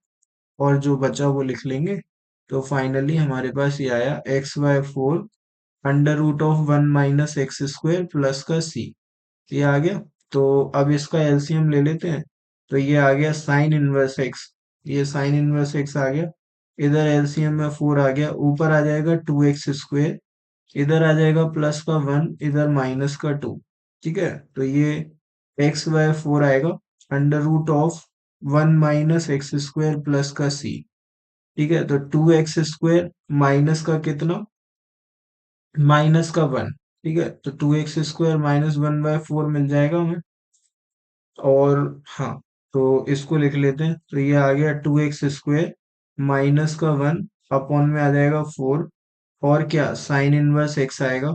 और जो बचा वो लिख लेंगे। तो फाइनली हमारे पास ये आया x/4 under root of 1 - x² plus का c। ये आ गया। तो अब इसका एलसीएम ले लेते हैं। तो ये आ गया साइन इनवर्स एक्स, ये साइन इनवर्स एक्स आ गया। इधर एलसीएम में 4 आ गया, ऊपर आ जाएगा 2x², इधर आ जाएगा प्लस का 1, इधर माइनस का 2। ठीक है, तो ये x/4 आएगा under root of 1 - x² plus का c। ठीक है, तो 2x² माइनस का कितना, माइनस का 1। ठीक है, तो 2x² -1/4 मिल जाएगा हमें। और हाँ, तो इसको लिख लेते हैं, तो ये आ गया 2x² माइनस का 1 अपॉन में आ जाएगा 4, और क्या साइन इनवर्स x आएगा,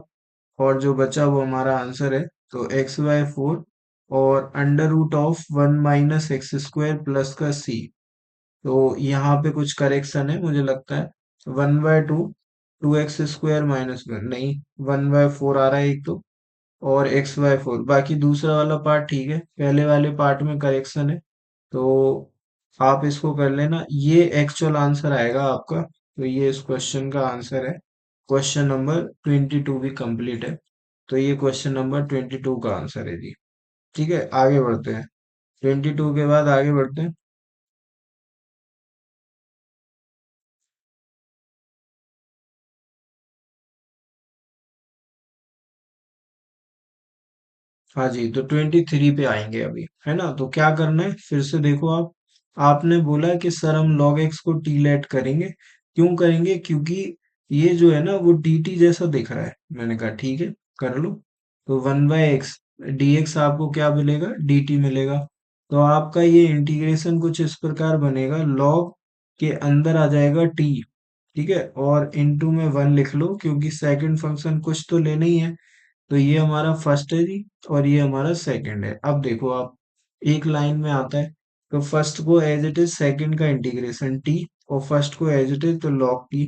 और जो बचा वो हमारा आंसर है। तो x/4 और under root of 1 - x² plus का c। तो यहाँ पे कुछ करेक्शन है मुझे लगता है। 1/2, 2x² -1 नहीं, 1/4 आ रहा है एक तो, और x/4, बाकी दूसरा वाला पार्ट ठीक है, पहले वाले पार्ट में करेक्शन है। तो आप इसको कर लेना, ये एक्चुअल आंसर आएगा आपका। तो ये इस क्वेश्चन का आंसर है। क्वेश्चन नंबर 22 भी कंप्लीट है। तो ये क्वेश्चन नंबर 22 का आंसर है जी। ठीक है, आगे बढ़ते हैं। 22 के बाद आगे बढ़ते हैं। हाँ जी, तो 23 पे आएंगे अभी, है ना। तो क्या करना है फिर से देखो आप। आपने बोला कि सर हम log x को टी लेट करेंगे। क्यों करेंगे, क्योंकि ये जो है ना वो dt जैसा दिख रहा है। मैंने कहा ठीक है, कर लो। तो 1/x dx आपको क्या मिलेगा, dt मिलेगा। तो आपका ये इंटीग्रेशन कुछ इस प्रकार बनेगा, log के अंदर आ जाएगा t। ठीक है, और इनटू में 1 लिख लो, क्योंकि सेकंड फंक्शन कुछ तो लेना ही है। तो ये हमारा फर्स्ट है जी, और ये हमारा सेकंड है। अब देखो आप, एक लाइन में आता है। तो फर्स्ट को एज इट इज, सेकंड का इंटीग्रेशन टी, और फर्स्ट को एज इट इज, तो लॉग टी।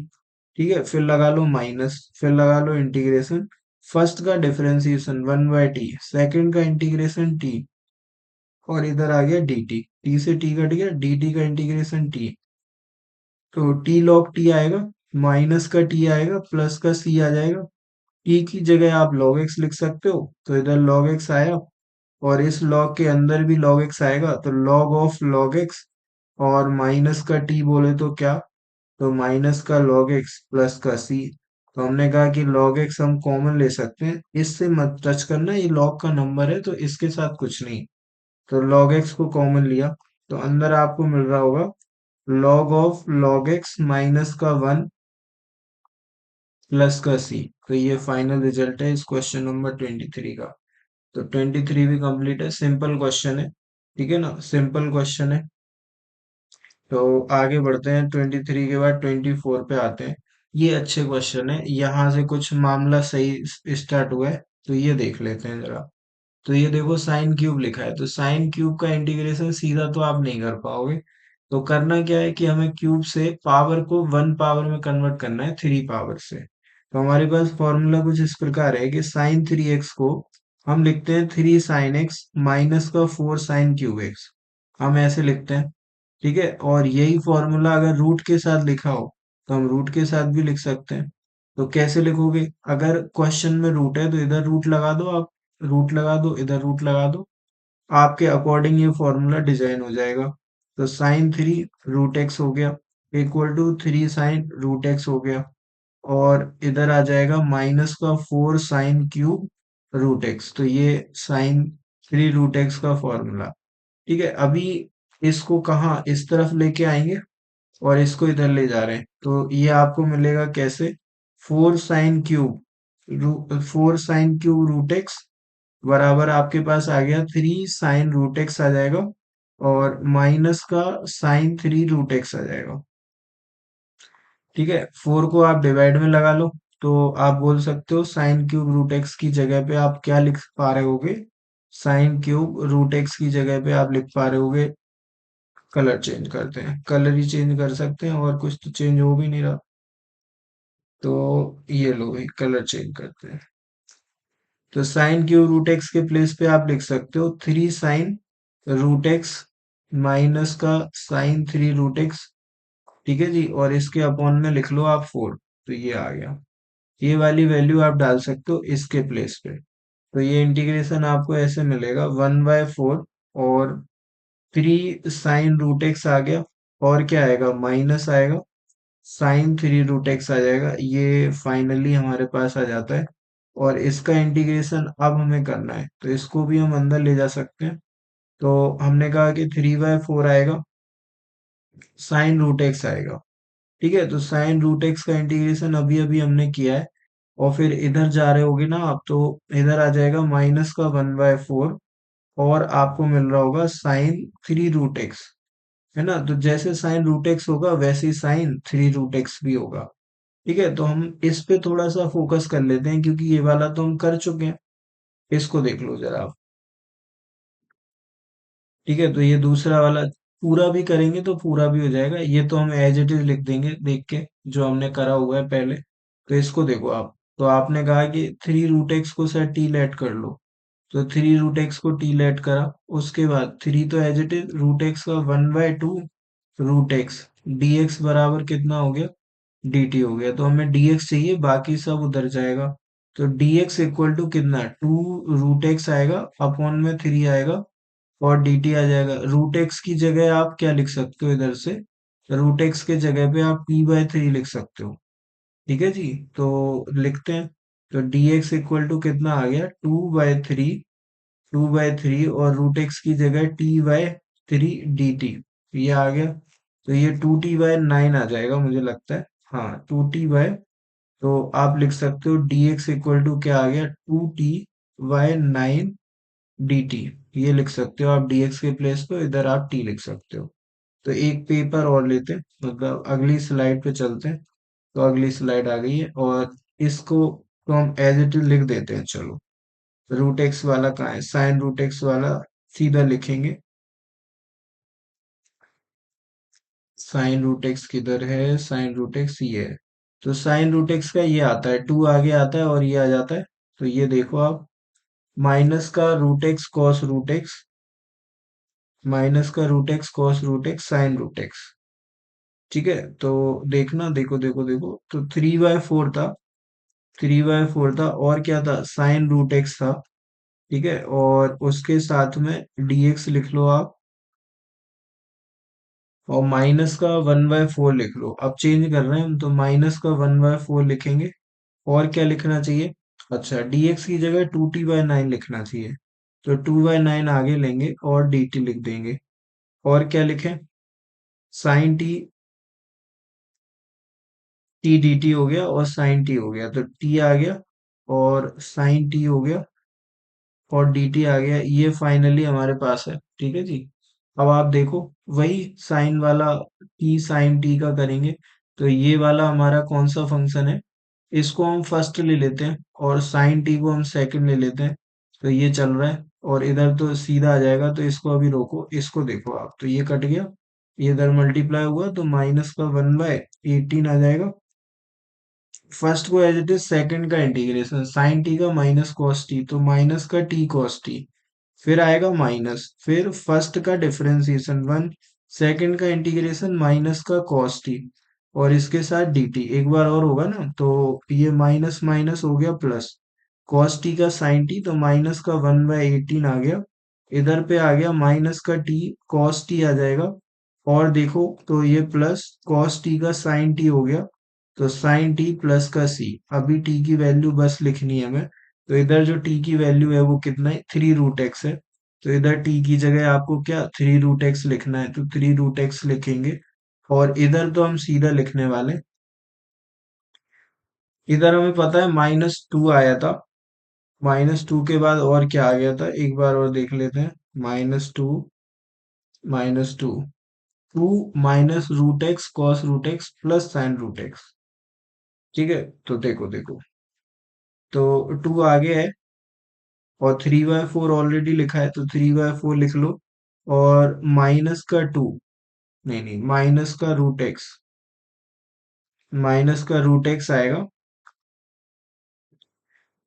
ठीक है, फिर लगा लो माइनस, फिर लगा लो इंटीग्रेशन। फर्स्ट का डिफरेंशिएशन 1/t, सेकंड का इंटीग्रेशन टी, और इधर आ गया dt, टी से टी कट गया, dt का इंटीग्रेशन टी। तो टी लॉग टी आएगा, माइनस का टी आएगा, प्लस का सी आ जाएगा। टी की जगह आप log x लिख सकते हो, तो इधर log x आया, और इस log के अंदर भी log x आएगा, तो log ऑफ log x, और माइनस का t बोले तो क्या, तो माइनस का log x प्लस का c। तो हमने कहा कि log x हम कॉमन ले सकते हैं, इससे मत टच करना, ये log का नंबर है, तो इसके साथ कुछ नहीं। तो log x को कॉमन लिया, तो अंदर आपको मिल रहा होगा log of log x minus का 1 प्लस का सी। तो ये फाइनल रिजल्ट है इस क्वेश्चन नंबर 23 का। तो 23 भी कंप्लीट है, सिंपल क्वेश्चन है। ठीक है ना, सिंपल क्वेश्चन है। तो आगे बढ़ते हैं, 23 के बाद 24 पे आते हैं। ये अच्छे क्वेश्चन है, यहाँ से कुछ मामला सही स्टार्ट हुआ है। तो ये देख लेते हैं जरा। तो ये देखो साइन क्यूब लिखा है, तो साइन क्यूब का इंटीग्रेशन सीधा तो आप नहीं कर पाओगे। तो करना क्या है कि हमें क्यूब से पावर को वन पावर में कन्वर्ट करना है, थ्री पावर से। तो हमारे पास फॉर्मूला कुछ इस प्रकार है कि साइन थ्री एक्स को हम लिखते हैं थ्री साइन एक्स माइनस का फोर साइन क्यूब एक्स, हम ऐसे लिखते हैं। ठीक है, और यही फॉर्मूला अगर रूट के साथ लिखा हो तो हम रूट के साथ भी लिख सकते हैं। तो कैसे लिखोगे, अगर क्वेश्चन में रूट है तो इधर रूट लगा दो आप, रूट लगा दो, इधर रूट लगा दो, आपके अकॉर्डिंग ये फॉर्मूला डिजाइन हो जाएगा। तो साइन थ्री रूट एक्स हो गया equal to three sine root x हो गया, और इधर आ जाएगा माइनस का four sine cube root x. तो ये साइन थ्री रूट एक्स का फॉर्मूला। ठीक है, अभी इसको कहाँ इस तरफ लेके आएंगे और इसको इधर ले जा रहे हैं, तो ये आपको मिलेगा कैसे, four sine cube, four sine cube root x बराबर आपके पास आ गया थ्री साइन रूट एक्स आ जाएगा, और माइनस का साइन थ्री रूट एक्स आ जाएगा। ठीक है, फोर को आप डिवाइड में लगा लो, तो आप बोल सकते हो साइन क्यूब रूट एक्स की जगह पे आप क्या लिख पा रहे होगे, साइन क्यूब रूट एक्स की जगह पे आप लिख पा रहे होगे, कलर चेंज करते हैं, कलर ही चेंज कर सकते हैं और कुछ तो चेंज हो भी नहीं रहा। तो ये लो भाई, कलर चेंज करते हैं। तो साइन क्यूब रूट एक्स के प्लेस पे आप लिख सकते हो three sine root x minus का साइन थ्री रूट एक्स। ठीक है जी, और इसके अपॉन में लिख लो आप फोर। तो ये आ गया, ये वाली वैल्यू आप डाल सकते हो इसके प्लेस पे। तो ये इंटीग्रेशन आपको ऐसे मिलेगा वन बाय फोर, और थ्री साइन रूट एक्स आ गया, और क्या आएगा माइनस आएगा साइन थ्री रूट एक्स आ जाएगा, ये फाइनली हमारे पास आ जाता है। और इसका इंटीग्रेशन अब हमें करना है, तो इसको भी हम अंदर ले जा सकते हैं। तो हमने कहा कि थ्री बाय फोर आएगा, साइन रूट एक्स आएगा। ठीक है, तो साइन रूट एक्स का इंटीग्रेशन अभी अभी हमने किया है, और फिर इधर जा रहे होगे ना आप, तो इधर आ जाएगा माइनस का वन बाय फोर, और आपको मिल रहा होगा साइन थ्री रूट एक्स। है ना, तो जैसे साइन रूट एक्स होगा वैसे ही साइन थ्री रूट एक्स भी होगा। ठीक है, तो हम इस पे थोड़ा सा फोकस कर लेते हैं, क्योंकि ये वाला तो हम कर चुके हैं। इसको देख लो जरा आप। ठीक है, तो ये दूसरा वाला पूरा भी करेंगे तो पूरा भी हो जाएगा, ये तो हम एज इट इज लिख देंगे देख के, जो हमने करा हुआ है पहले। तो इसको देखो आप, तो आपने कहा कि थ्री रूट एक्स को सर टी लेट कर लो, तो थ्री रूट एक्स को टी लेट करा, उसके बाद थ्री तो as it is root x का one by two root x d x बराबर कितना हो गया, डी टी हो गया। तो हमें डी एक्स चाहिए, बाकी सब उधर जाएगा। तो डी एक्स इक्वल टू कितना, टू रूट एक्स आएगा अपॉन में थ्री आएगा, और डी टी आ जाएगा। रूट एक्स की जगह आप क्या लिख सकते हो इधर से, रूट एक्स के जगह पे आप टी बाय थ्री लिख सकते हो। ठीक है जी, तो लिखते हैं। तो डी एक्स इक्वल टू कितना आ गया, two by three, two by three, और रूट एक्स की जगह t by three d t, ये आ गया। तो ये टू टी बाय नाइन आ जाएगा मुझे लगता है, हाँ टू टी बाय, तो आप लिख सकते हो डी एक्स इक्वल टू क्या आ गया, two t by nine d t. ये लिख सकते हो आप, डी एक्स के प्लेस पे इधर आप टी लिख सकते हो। तो एक पेपर और लेते हैं, मतलब अगली स्लाइड पे चलते हैं। तो अगली स्लाइड आ गई है, और इसको तो हम एज इट इज लिख देते हैं, चलो। रूट एक्स वाला कहाँ है, साइन रूट एक्स वाला सीधा लिखेंगे। साइन रूट एक्स किधर है, साइन रूट एक्स ये है। तो साइन रूट एक्स का ये आता है, टू आगे आता है और ये आ जाता है। तो ये देखो आप, माइनस का root x cos root x, minus का root x cos root x sine root x. ठीक है, तो देखना, देखो देखो देखो, तो थ्री बाय फोर था, थ्री बाय फोर था, और क्या था, साइन रूट एक्स था। ठीक है, और उसके साथ में dx लिख लो आप, और माइनस का वन बाय फोर लिख लो। अब चेंज कर रहे हैं हम, तो माइनस का वन बाय फोर लिखेंगे, और क्या लिखना चाहिए, अच्छा dx की जगह टू टी बाय नाइन लिखना चाहिए। तो टू बाय नाइन आगे लेंगे और dt लिख देंगे, और क्या लिखें, sine t, t d t हो गया और साइन टी हो गया, तो टी आ गया और साइन टी हो गया और डी टी आ गया, ये फाइनली हमारे पास है। ठीक है जी, अब आप देखो, वही साइन वाला टी साइन टी का करेंगे। तो ये वाला हमारा कौन सा फंक्शन है, इसको हम फर्स्ट ले लेते हैं और साइन टी को हम सेकंड ले लेते हैं। तो ये चल रहा है और इधर तो सीधा आ जाएगा, तो इसको अभी रोको, इसको देखो आप, तो ये कट गया, ये इधर मल्टीप्लाई हुआ तो माइनस का 1/18 आ जाएगा। फर्स्ट को एज इट इज, सेकंड का इंटीग्रेशन साइन टी का माइनस कॉस टी, तो माइनस का टी कॉस टी, फिर आएगा माइनस, फिर फर्स्ट का डिफरेंशिएशन 1, सेकंड का इंटीग्रेशन माइनस का कॉस टी, और इसके साथ dt एक बार और होगा ना, तो ये माइनस माइनस हो गया प्लस, कॉस टी का साइन टी, तो माइनस का 1/18 आ गया, इधर पे आ गया माइनस का टी कॉस टी आ जाएगा, और देखो तो ये प्लस कॉस टी का साइन टी हो गया, तो साइन टी प्लस का सी, अभी टी की वैल्यू बस लिखनी है हमें, तो इधर जो टी की वैल्यू है वो कितना है, 3√x है, तो इधर टी की जगह आपको क्या 3√x लिखना है, तो 3√x लिखेंगे, और इधर तो हम सीधा लिखने वाले, इधर हमें पता है -2 आया था, -2 के बाद और क्या आ गया था, एक बार और देख लेते हैं, -2, -2, 2 -√x cos√x प्लस sin√x, ठीक है, तो देखो देखो, तो 2 आगे है, और 3/4 ऑलरेडी लिखा है, तो 3/4 लिख लो, और माइनस का 2, नहीं नहीं, माइनस का रूट एक्स आएगा,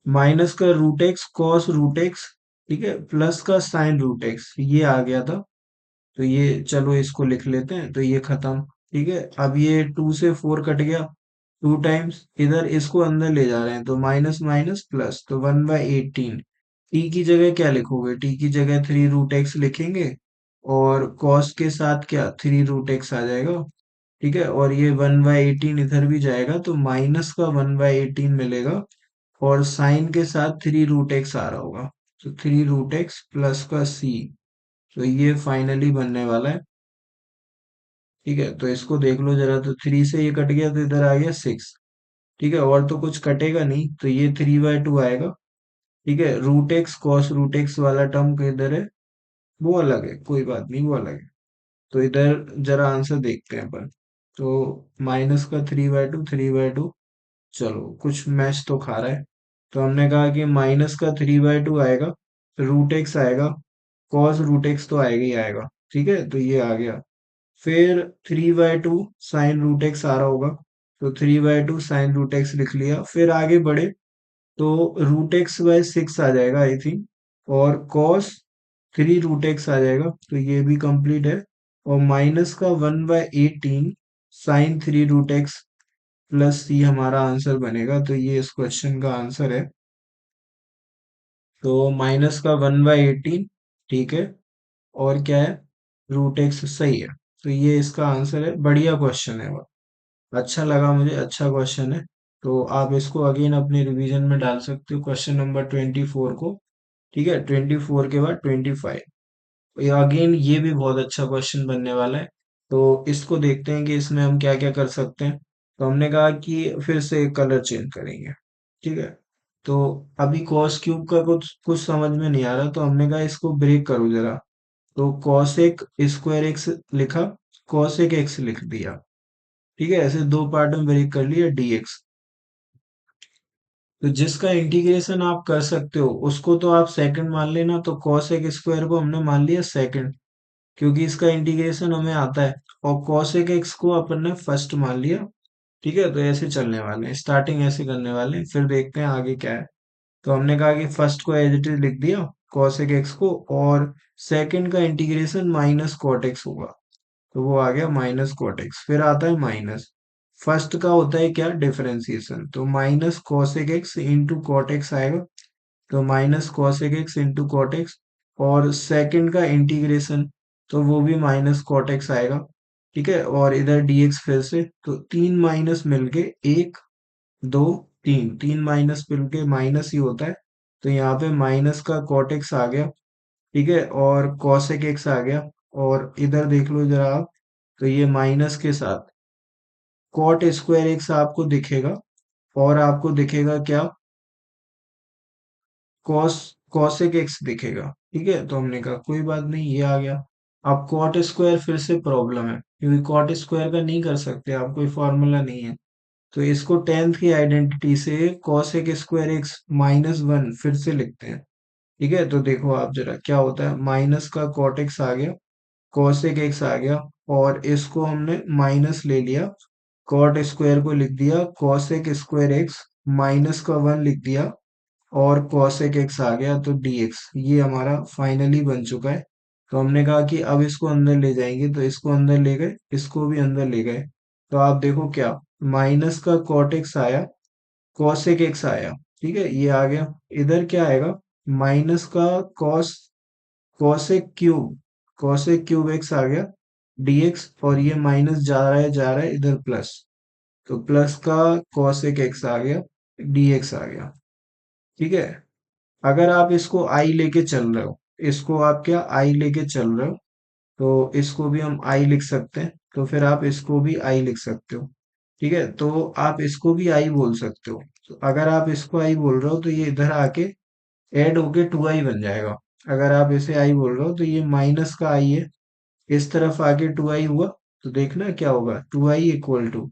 माइनस का root x cos root x, ठीक है, प्लस का साइन रूट एक्स, ये आ गया था, तो ये चलो इसको लिख लेते हैं, तो ये खत्म, ठीक है, अब ये 2 से 4 कट गया, 2 टाइम्स, इधर इसको अंदर ले जा रहे हैं, तो माइनस माइनस प्लस, तो 1/18, टी की जगह क्या लिखोगे, टी की जगह 3√x लिखेंगे, और कॉस के साथ क्या 3√x आ जाएगा, ठीक है, और ये 1/18 इधर भी जाएगा, तो माइनस का 1/18 मिलेगा, और साइन के साथ 3√x आ रहा होगा, तो 3√x प्लस का सी, तो ये फाइनली बनने वाला है, ठीक है, तो इसको देख लो जरा, तो 3 से ये कट गया, तो इधर आ गया 6, ठीक है, और तो कुछ कटेगा नहीं, तो ये 3/2 आएगा, ठीक है, root x cos root x वाला टर्म किधर है, वो अलग है, कोई बात नहीं, वो अलग है, तो इधर जरा आंसर देखते हैं अपन, तो माइनस का 3/2, 3/2, चलो कुछ मैच तो खा रहा है, तो हमने कहा कि माइनस का 3/2 आएगा, रूट एक्स आएगा, कॉस रूट एक्स तो आएगा ही आएगा, ठीक है, तो ये आ गया, फिर 3/2 साइन रूट एक्स आ रहा होगा, तो 3/2 साइन रूट एक्स लिख लिया, फिर आगे बढ़े, तो √x/6 आ जाएगा आई थिंक, और कॉस 3√x आ जाएगा, तो ये भी कंप्लीट है, और माइनस का 1/18 साइन 3√x प्लस सी हमारा आंसर बनेगा, तो ये इस क्वेश्चन का आंसर है, तो माइनस का 1/18, ठीक है, और क्या है, रूट एक्स सही है, तो ये इसका आंसर है, बढ़िया क्वेश्चन है, वो अच्छा लगा मुझे, अच्छा क्वेश्चन है, तो आप इसको अगेन अपने रिवीजन में डाल सकते हो, क्वेश्चन नंबर 24 को, ठीक है, 24 के बाद 25, अगेन ये भी बहुत अच्छा क्वेश्चन बनने वाला है, तो इसको देखते हैं कि इसमें हम क्या क्या कर सकते हैं, तो हमने कहा कि फिर से कलर चेंज करेंगे, ठीक है, तो अभी कॉस क्यूब का कुछ कुछ समझ में नहीं आ रहा, तो हमने कहा इसको ब्रेक करो जरा, तो कॉसेक स्क्वायर एक्स लिखा, कॉसेक एक्स लिख दिया, ठीक है, ऐसे दो पार्ट में ब्रेक कर लिया डीएक्स, तो जिसका इंटीग्रेशन आप कर सकते हो उसको तो आप सेकंड मान लेना, तो कॉसेक स्क्वायर को हमने मान लिया सेकंड, क्योंकि इसका इंटीग्रेशन हमें आता है, और कॉसेक एक्स को अपन ने फर्स्ट मान लिया, ठीक है, तो ऐसे चलने वाले हैं, स्टार्टिंग ऐसे करने वाले हैं, फिर देखते हैं आगे क्या है, तो हमने कहा कि फर्स्ट को एज इट इज लिख दिया कॉसेक एक्स को, और सेकंड का इंटीग्रेशन माइनस कॉट एक्स होगा, तो वो आ गया माइनस कॉट एक्स, फिर आता है माइनस, फर्स्ट का होता है क्या डिफरेंशिएशन, तो minus cosec x into cot x आएगा, तो minus cosec x into cot x, और सेकंड का इंटीग्रेशन, तो वो भी माइनस कॉट एक्स आएगा, ठीक है, और इधर dx फिर से, तो तीन माइनस मिलके एक, दो, तीन, तीन माइनस मिलके माइनस ही होता है, तो यहाँ पे माइनस का कॉट एक्स आ गया, ठीक है, और कॉसेक एक्स आ गया, और इधर देख लो जरा आप, तो ये माइनस के साथ कॉट स्क्वायर एक्स आपको दिखेगा, और आपको दिखेगा क्या, कॉस कॉसेक एक्स दिखेगा, ठीक है, तो हमने कहा कोई बात नहीं, ये आ गया, अब कॉट स्क्वायर फिर से प्रॉब्लम है, क्योंकि कॉट स्क्वायर का नहीं कर सकते, आप कोई फॉर्मूला नहीं है। तो इसको टेंथ की आइडेंटिटी से cosec square x minus one फिर से लिखते हैं। ठीक है, तो देखो आप जरा क्या होता है, माइनस का कॉट एक्स आ गया, कॉसेक एक्स आ गया, और इसको हमने माइनस ले लिया, कॉट स्क्वायर को लिख दिया कॉसेक स्क्वायर एक्स, माइनस का वन लिख दिया, और cosec x आ गया, तो dx ये हमारा फाइनली बन चुका है। तो हमने कहा कि अब इसको अंदर ले जाएंगे, तो इसको अंदर ले गए, इसको भी अंदर ले गए। तो आप देखो क्या, माइनस का cot x आया, cosec x आया, ठीक है, ये आ गया। इधर क्या आएगा, माइनस का cos cosec क्यूब x आ गया dx, और ये माइनस जा रहा है इधर प्लस, तो प्लस का cosec x आ गया, dx आ गया। ठीक है, अगर आप इसको आई लेके चल रहे हो, इसको आप क्या आई लेके चल रहे हो, तो इसको भी हम आई लिख सकते हैं, तो फिर आप इसको भी आई लिख सकते हो। ठीक है, तो आप इसको भी आई बोल सकते हो। तो अगर आप इसको आई बोल रहे हो तो ये इधर आके ऐड होके टू आई बन जाएगा। अगर आप इसे आई बोल रहे हो तो ये माइनस का आई है, इस तरफ आके टू आई हुआ, तो देखना क्या होगा, two I equal to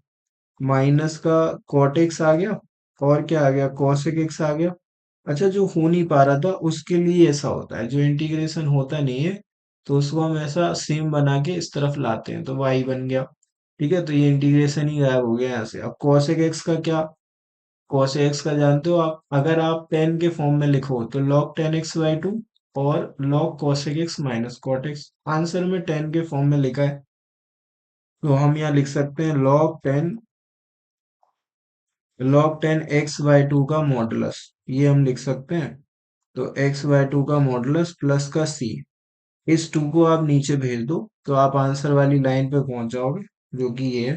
minus का कॉट एक्स आ गया, और क्या आ गया, कॉसेक एक्स आ गया। अच्छा, जो हो नहीं पा रहा था उसके लिए ऐसा होता है, जो इंटीग्रेशन होता नहीं है तो उसको हम ऐसा सेम बना के इस तरफ लाते हैं, तो y बन गया। ठीक है, तो ये इंटीग्रेशन ही गायब हो गया यहाँ से। अब cosec x का क्या, cosec x का जानते हो आप, अगर आप टेन के फॉर्म में लिखो तो log ten x by two, और log cosec x minus cot x, answer में टेन के फॉर्म में लिखा है, तो हम यहाँ लिख सकते हैं log ten x by two का मॉडुलस, ये हम लिख सकते हैं। तो एक्स बाय टू का मॉडुलस प्लस का सी, इस टू को आप नीचे भेज दो तो आप आंसर वाली लाइन पे पहुंच जाओगे, जो कि ये है।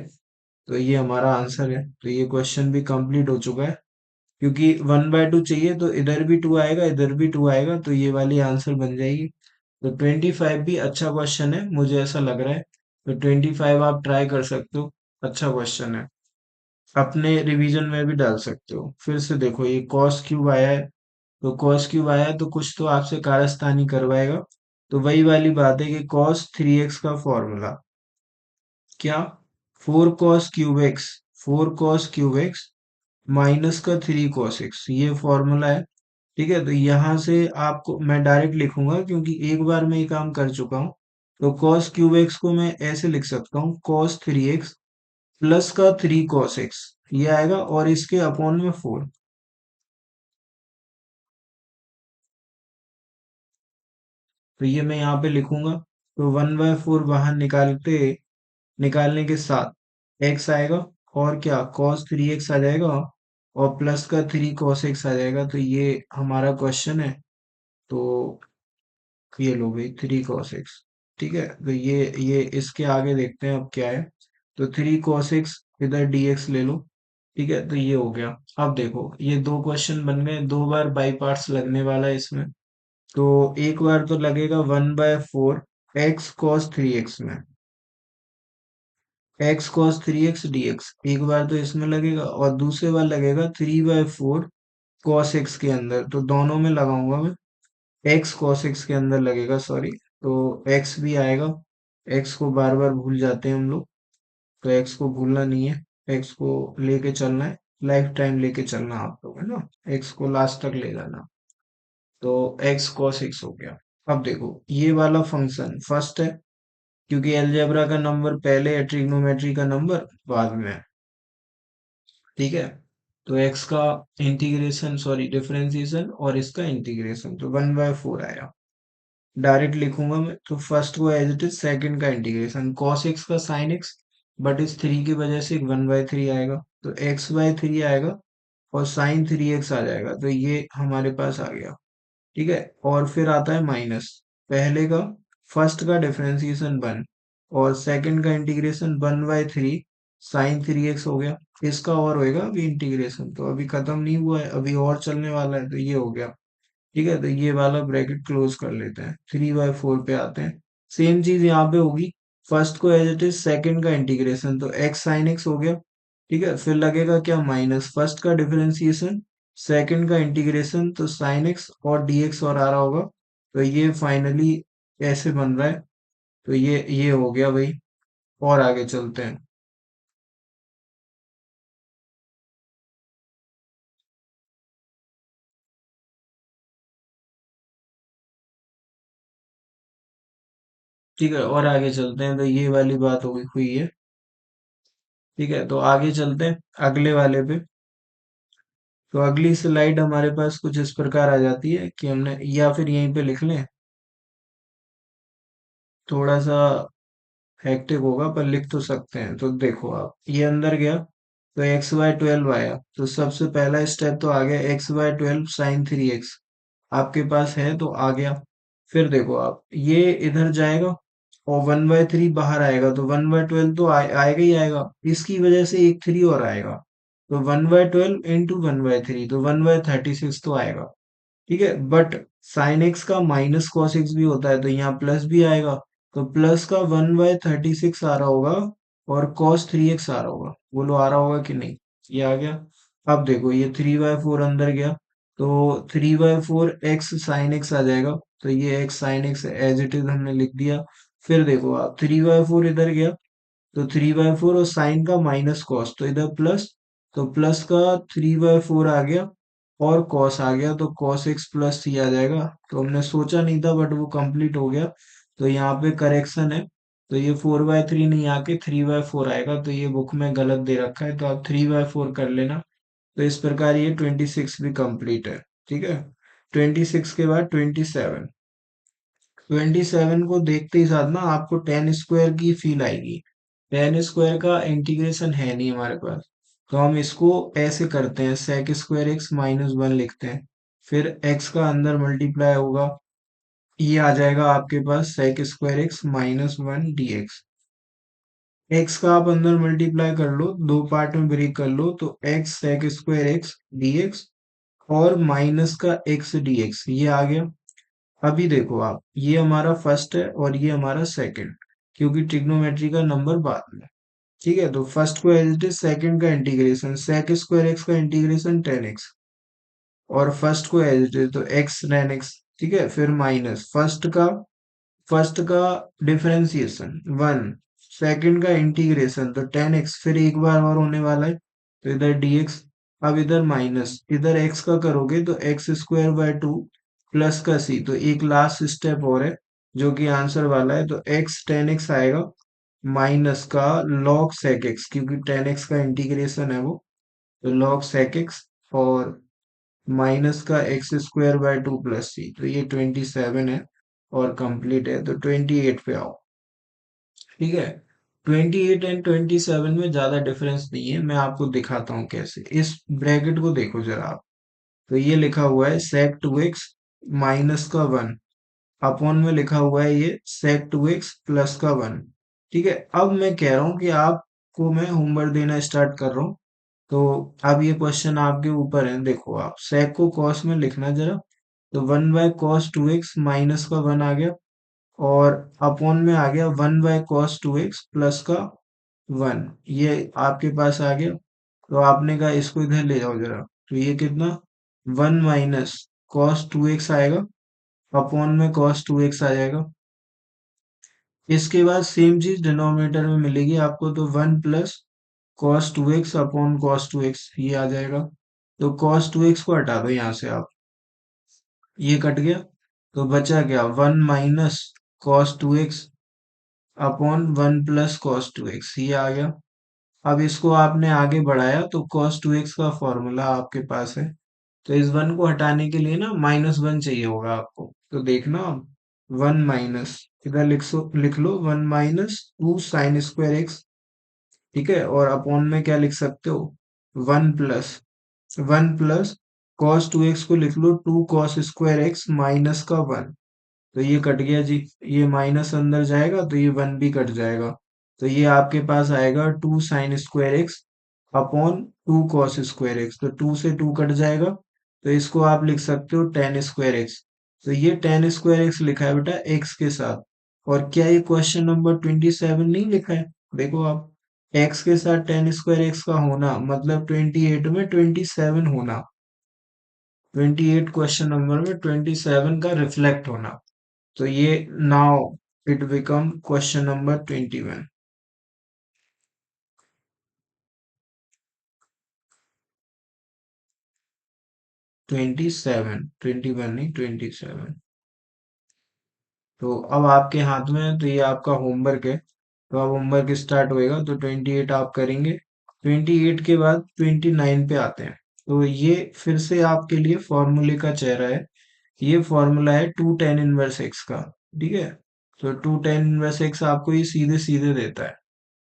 तो ये हमारा आंसर है, तो ये क्वेश्चन भी कंप्लीट हो चुका है। क्योंकि वन बाय टू चाहिए तो इधर भी टू आएगा, इधर भी टू आएगा, तो ये वाली आंसर बन जाएगी। तो 25 भी अच्छा क्वेश्चन है, मुझे ऐसा लग रहा है। तो 25 आप ट्राई कर सकते हो, अच्छा क्वेश्चन है, अपने रिवीजन में भी डाल सकते हो। फिर से देखो, ये कॉस क्यूब आया है, तो कॉस क्यूब आया है तो कुछ तो आपसे कारस्तानी करवाएगा। तो वही वाली बात है कि कॉस थ्री एक्स का फॉर्मूला क्या, four cos cube x minus का थ्री कॉस एक्स, ये फॉर्मूला है। ठीक है, तो यहाँ से आपको मैं डायरेक्ट लिखूंगा क्योंकि एक बार मैं ये काम कर चुका हूँ। तो कॉस क्यूब एक्स को मैं ऐसे लिख सकता हूँ, कॉस थ्री एक्स प्लस का थ्री कॉस एक्स, ये आएगा, और इसके अपॉन में फोर। तो ये मैं यहाँ पे लिखूंगा, तो वन बाय फोर बाहर निकालने के साथ एक्स आएगा, और क्या कॉस थ्री एक्स आ जाएगा, और प्लस का थ्री कॉस एक्स आ जाएगा। तो ये हमारा क्वेश्चन है, तो ये लो भाई थ्री कॉस एक्स। ठीक है, तो ये इसके आगे देखते हैं अब क्या है। तो थ्री कॉस एक्स, इधर dx ले लो। ठीक है, तो ये हो गया। अब देखो, ये दो क्वेश्चन बन गए, दो बार बाई पार्ट्स लगने वाला है इसमें। तो एक बार तो लगेगा one by four x cos three x में, x cos three x d x, एक बार तो इसमें लगेगा, और दूसरे बार लगेगा three by four cos x के अंदर, तो दोनों में लगाऊंगा मैं, एक्स कॉस एक्स के अंदर लगेगा, सॉरी। तो एक्स भी आएगा, एक्स को बार बार भूल जाते हैं हम लोग, तो एक्स को भूलना नहीं है, एक्स को लेके चलना है, लाइफ टाइम लेके चलना आप लोग, है ना, एक्स को लास्ट तक ले जाना। तो एक्स कॉस एक्स हो गया। अब देखो, ये वाला फंक्शन फर्स्ट है, क्योंकि अलजेब्रा का नंबर पहले है, ट्रिग्नोमेट्री का नंबर बाद में है। ठीक है, तो एक्स का इंटीग्रेशन, सॉरी डिफरेंशिएशन, और इसका इंटीग्रेशन, तो वन बाय फोर आया। डायरेक्ट लिखूंगा मैं, तो फर्स्ट को एज इट इज, सेकंड का इंटीग्रेशन कॉस एक्स का साइन एक्स, बट इस थ्री की वजह से वन बाय थ्री आएगा, तो एक्स बाय थ्री आएगा, और साइन थ्री एक्स आ जाएगा, तो ये हमारे पास आ गया। ठीक है, और फिर आता है माइनस, पहले का, फर्स्ट का डिफरेंशिएशन वन, और सेकंड का integration one by three sine three x हो गया। इसका और होएगा अभी इंटीग्रेशन, तो अभी खत्म नहीं हुआ है, अभी और चलने वाला है, तो ये हो गया। ठीक है, तो ये वाला ब्रैकेट क्लोज कर लेते हैं, थ्री बाय फोर पे आते हैं। सेम चीज यहाँ पे होगी, फर्स्ट को एज इट इज, सेकंड का इंटीग्रेशन, तो एक्स साइन एक्स हो गया। ठीक है, फिर लगेगा क्या, माइनस फर्स्ट का डिफरेंशिएशन, सेकंड का इंटीग्रेशन, तो साइन एक्स और dx और आ रहा होगा। तो ये फाइनली ऐसे बन रहा है। तो ये हो गया भाई। और आगे चलते हैं। ठीक है, और आगे चलते हैं। तो ये वाली बात हो गई हुई है। ठीक है, तो आगे चलते हैं अगले वाले पे। तो अगली स्लाइड हमारे पास कुछ इस प्रकार आ जाती है कि हमने, या फिर यहीं पे लिख लें, थोड़ा सा हेक्टिक होगा पर लिख तो सकते हैं। तो देखो, आप ये अंदर गया तो XY12 आया, तो सबसे पहला स्टेप तो आ गया XY12 sin 3x, आपके पास है तो आ गया। फिर देखो आप, ये इधर जाएगा और 1/3 बाहर आएगा, तो 1/12 तो आएगा ही आएगा। इसकी वजह से एक 3 और आएगा, तो 1/12 into 1/3, तो 1/36 तो आएगा। ठीक है, बट साइन एक्स का माइनस कॉस एक्स भी होता है, तो यहाँ प्लस भी आएगा। तो प्लस का 1/36 आ रहा होगा और cos 3x आ रहा होगा। बोलो आ रहा होगा कि नहीं? ये आ गया। अब देखो, ये 3/4 अंदर गया, तो 3/4 x साइन एक्स आ जाएगा। तो ये x sine x as it is हमने लिख दिया। फिर देखो आप, 3/4 इधर गया, तो 3/4 और साइन का माइनस कॉस, तो इधर प्लस, तो प्लस का 3/4 आ गया और कॉस आ गया, तो कॉस एक्स प्लस सी आ जाएगा। तो हमने सोचा नहीं था बट वो कंप्लीट हो गया। तो यहाँ पे करेक्शन है, तो ये 4/3 नहीं आके 3/4 आएगा, तो ये बुक में गलत दे रखा है, तो आप 3/4 कर लेना। तो इस प्रकार ये 26 भी कंप्लीट है। ठीक है, 26 के बाद 27। 27 को देखते ही साथ ना आपको टेन स्क्वायर की फील आएगी। टेन स्क्वायर का इंटीग्रेशन है नहीं हमारे पास, तो हम इसको ऐसे करते हैं, sec² x - 1 लिखते हैं। फिर x का अंदर मल्टीप्लाई होगा, ये आ जाएगा आपके पास sec² x - 1 dx। x का आप अंदर मल्टीप्लाई कर लो, दो पार्ट में ब्रेक कर लो, तो x sec² x dx और माइनस का x dx, ये आ गया। अभी देखो आप, ये हमारा फर्स्ट है और ये हमारा सेकंड, क्योंकि ट्रिग्नोमेट्री का नंबर बाद में। ठीक है, तो फर्स्ट को एज इट इज, सेकंड का इंटीग्रेशन sec² x का इंटीग्रेशन 10x, और फर्स्ट को एज इट इज तो x tan x। ठीक है, फिर माइनस फर्स्ट का डिफरेंशिएशन 1, सेकंड का इंटीग्रेशन तो 10x, फिर एक बार और होने वाला है, तो इधर dx। अब इधर माइनस, इधर x का करोगे तो x² 2 प्लस का c, तो एक लास्ट स्टेप और है जो कि आंसर वाला है, तो x tan x आएगा माइनस का log sec x, क्योंकि tan x का इंटीग्रेशन है वो, तो log sec x, और माइनस का x² 2 प्लस सी, तो ये 27 है और कंप्लीट है। तो 28 पे आओ। ठीक है, 28 एंड 27 में ज्यादा डिफरेंस नहीं है, मैं आपको दिखाता हूँ कैसे। इस ब्रैकेट को देखो जरा आप, तो ये लिखा हुआ है sec2x -1, अपॉन में लिखा हुआ है ये sec2x +1। ठीक है, अब मैं कह रहा हूँ कि आपको मैं होमवर्क देना स्टार्ट कर रहा हूँ। तो अब ये क्वेश्चन आपके ऊपर है, देखो आप sec को cos में लिखना जरा। तो 1/cos 2x माइनस का 1 आ गया, और अपॉन में आ गया 1/cos 2x प्लस का 1, ये आपके पास आ गया। तो आपने कहा इसको इधर ले जाओ जरा, तो ये कितना, 1 - cos 2x आएगा, अपॉन में cos 2x आ जाएगा। इसके बाद सेम चीज डिनोमिनेटर में मिलेगी आपको, तो 1 + cos 2x upon cos 2x, ये आ जाएगा। तो cos 2x को हटा दो यहाँ से आप, ये कट गया, तो बचा क्या, 1 - cos 2x upon 1 + cos 2x, ये आ गया। अब इसको आपने आगे बढ़ाया तो cos 2x का फॉर्मूला आपके पास है, तो इस 1 को हटाने के लिए ना -1 चाहिए होगा आपको। तो देखना, 1 माइनस, इधर लिख लो 1 - 2 sin²x। ठीक है, और अपॉन में क्या लिख सकते हो, 1 + 1 + cos 2x को लिख लो 2 cos² x माइनस का 1। तो ये कट गया जी, ये माइनस अंदर जाएगा तो ये 1 भी कट जाएगा। तो ये आपके पास आएगा 2 sin² x अपॉन 2 cos²x, तो 2 से 2 कट जाएगा, तो इसको आप लिख सकते हो tan²x। तो ये tan²x लिखा है बेटा x के साथ। और क्या ये क्वेश्चन नंबर 27 नहीं लिखा है? देखो आप, x के साथ tan²x का होना मतलब 28 में 27 होना, 28 क्वेश्चन नंबर में 27 का रिफ्लेक्ट होना। तो ये now it become question number 21. 27, 21 नहीं 27। तो अब आपके हाथ में है, तो ये आपका होमवर्क है। तो अब होमवर्क स्टार्ट होएगा, तो 28 आप करेंगे। 28 के बाद 29 पे आते हैं। तो ये फिर से आपके लिए फॉर्मूले का चेहरा है। ये फॉर्मूला है टू टेन इनवर्स एक्स का। ठीक है। तो टू टेन इनवर्स एक्स आपको ये सीधे सीधे देता है।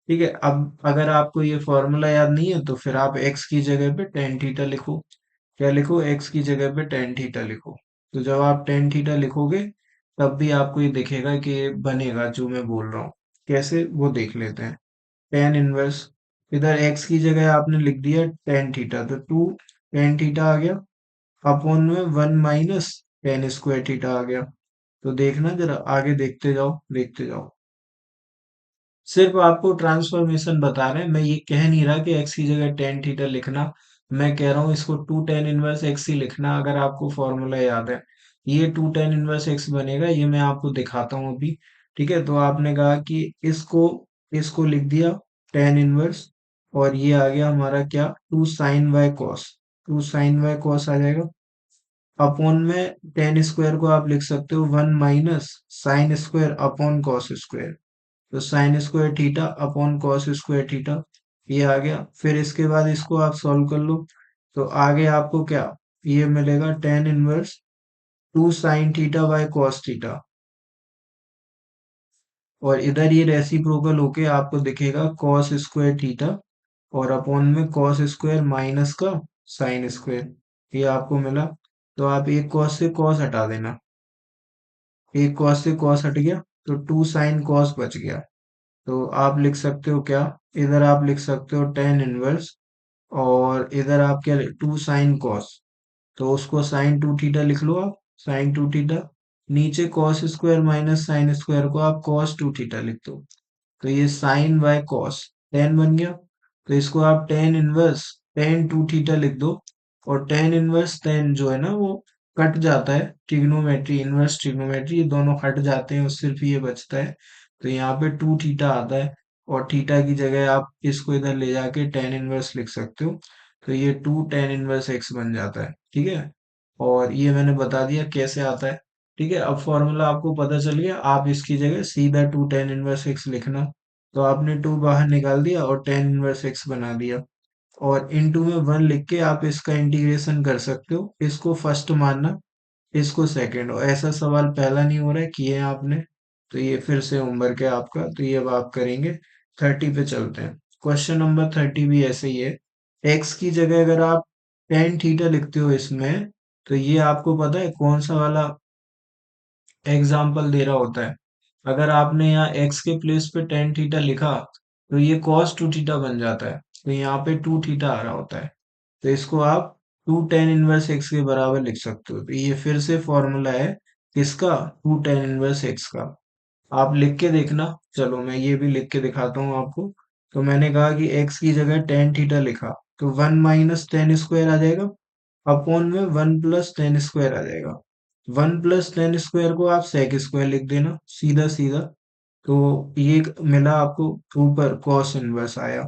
ठीक है। अब अगर आपको ये फॉर्मूला याद नहीं है, तो फिर आप एक्स की जगह पे टेन थीटा लिखो। क्या लिखो? एक्स की जगह पे टेन थीटा लिखो। तो जब आप टेन थीटा लिखोगे, तब भी आपको ये दिखेगा कि ये बनेगा जो मैं बोल रहा हूँ। कैसे, वो देख लेते हैं। टेन इनवर्स, इधर एक्स की जगह आपने लिख दिया टेन थीटा, तो टू टेन थीटा आ गया, अपॉन में one minus tan square theta आ गया। तो देखना, जरा आगे देखते जाओ, देखते जाओ। सिर्फ आपको ट्रांसफॉर्मेशन बता रहे हैं, मैं ये कह नहीं रहा कि एक्स की जगह टेन थीटा लिखना। मैं कह रहा हूँ इसको टू टेन इनवर्स एक्स ही लिखना, अगर आपको फॉर्मूला याद है। ये टू टेन इनवर्स एक्स बनेगा, ये मैं आपको दिखाता हूँ अभी। ठीक है। तो आपने कहा कि इसको इसको लिख दिया टेन इनवर्स, और ये आ गया हमारा क्या, two sine by cos. Two sine by cos आ जाएगा, अपॉन में टेन स्क्वायर को आप लिख सकते हो one minus sine square upon cos square. तो sine square theta upon cos square theta, ये आ गया। फिर इसके बाद इसको आप सॉल्व कर लो। तो आगे आपको क्या, ये मिलेगा tan inverse two sine theta by cos theta, और इधर ये रेसिप्रोकल होके आपको दिखेगा कॉस स्क्वायर थीटा, और अपॉन में कॉस स्क्वायर माइनस का साइन स्क्वायर, ये आपको मिला। तो आप एक कॉस से कॉस हटा देना, एक कॉस से कॉस हट गया, तो टू साइन कॉस बच गया। तो आप लिख सकते हो क्या, इधर आप लिख सकते हो टेन इनवर्स, और इधर आप क्या, टू साइन कॉस। तो उसको साइन टू थीटा लिख लो आप, साइन टू थीटा। नीचे cos square minus sine square को आप कॉस टू थीटा लिख दो। तो ये साइन बाय कॉस टेन बन गया। तो इसको आप tan inverse tan two theta लिख दो। और टेन इनवर्स टेन जो है ना, वो कट जाता है, ट्रिग्नोमेट्री इनवर्स ट्रिग्नोमेट्री ये दोनों हट जाते हैं, और सिर्फ ये बचता है। तो यहाँ पे टू थीटा आता है, और थीटा की जगह आप इसको इधर ले जाके टेन इनवर्स लिख सकते हो। तो ये टू टेन इनवर्स एक्स बन जाता है। ठीक है। और ये मैंने बता दिया कैसे आता है। ठीक है। अब फॉर्मूला आपको पता चल गया, आप इसकी जगह सीधा टू टेन इनवर्स एक्स लिखना। तो आपने टू बाहर निकाल दिया और टेन इनवर्स एक्स बना दिया, और इनटू में वन लिख के आप इसका इंटीग्रेशन कर सकते हो। इसको फर्स्ट मानना, इसको सेकंड, और ऐसा सवाल पहला नहीं हो रहा है, किए हैं आपने। तो ये फिर से होमवर्क है आपका, तो ये अब आप करेंगे। 30 पे चलते हैं। क्वेश्चन नंबर 30 भी ऐसे ही है। एक्स की जगह अगर आप टेन थीटा लिखते हो इसमें, तो ये आपको पता है कौन सा वाला एग्जाम्पल दे रहा होता है। अगर आपने यहाँ एक्स के प्लेस पे टेन थीटा लिखा, तो ये कॉस टू थीटा बन जाता है। तो यहाँ पे टू थीटा आ रहा होता है। तो इसको आप टू टेन इनवर्स एक्स के बराबर लिख सकते हो। तो ये फिर से फॉर्मूला है किसका, टू टेन इनवर्स एक्स का। आप लिख के देखना। चलो मैं ये भी लिख के दिखाता हूँ आपको। तो मैंने कहा कि एक्स की जगह टेन थीटा लिखा, तो वन माइनस टेन स्क्वायर आ जाएगा, अपॉन में वन प्लस टेन स्क्वायर आ जाएगा। वन प्लस टेन स्क्वायर को आप सेक स्क्वायर लिख देना, सीधा सीधा। तो ये मिला आपको, ऊपर कॉस इनवर्स आया।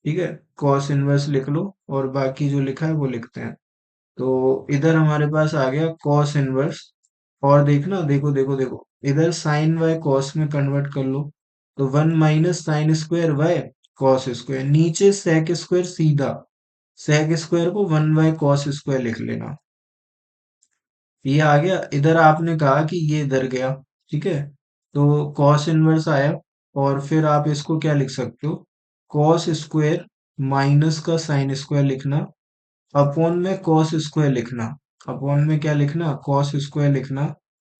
ठीक है। कॉस इनवर्स लिख लो, और बाकी जो लिखा है वो लिखते हैं। तो इधर हमारे पास आ गया कॉस इनवर्स, और देखना, देखो देखो देखो, इधर साइन बाय कॉस में कन्वर्ट कर लो। तो one minus sine square by cos square, नीचे सेक स्क्वायर सीधा, सेक स्क्वायर को वन बाय कॉस स्क्वायर लिख लेना। ये आ गया। इधर आपने कहा कि ये इधर गया। ठीक है। तो कॉस इनवर्स आया, और फिर आप इसको क्या लिख सकते हो, कॉस स्क्वायर माइनस का साइन स्क्वायर लिखना, अपॉन में कॉस स्क्वायर लिखना। अपॉन में क्या लिखना, कॉस स्क्वायर लिखना,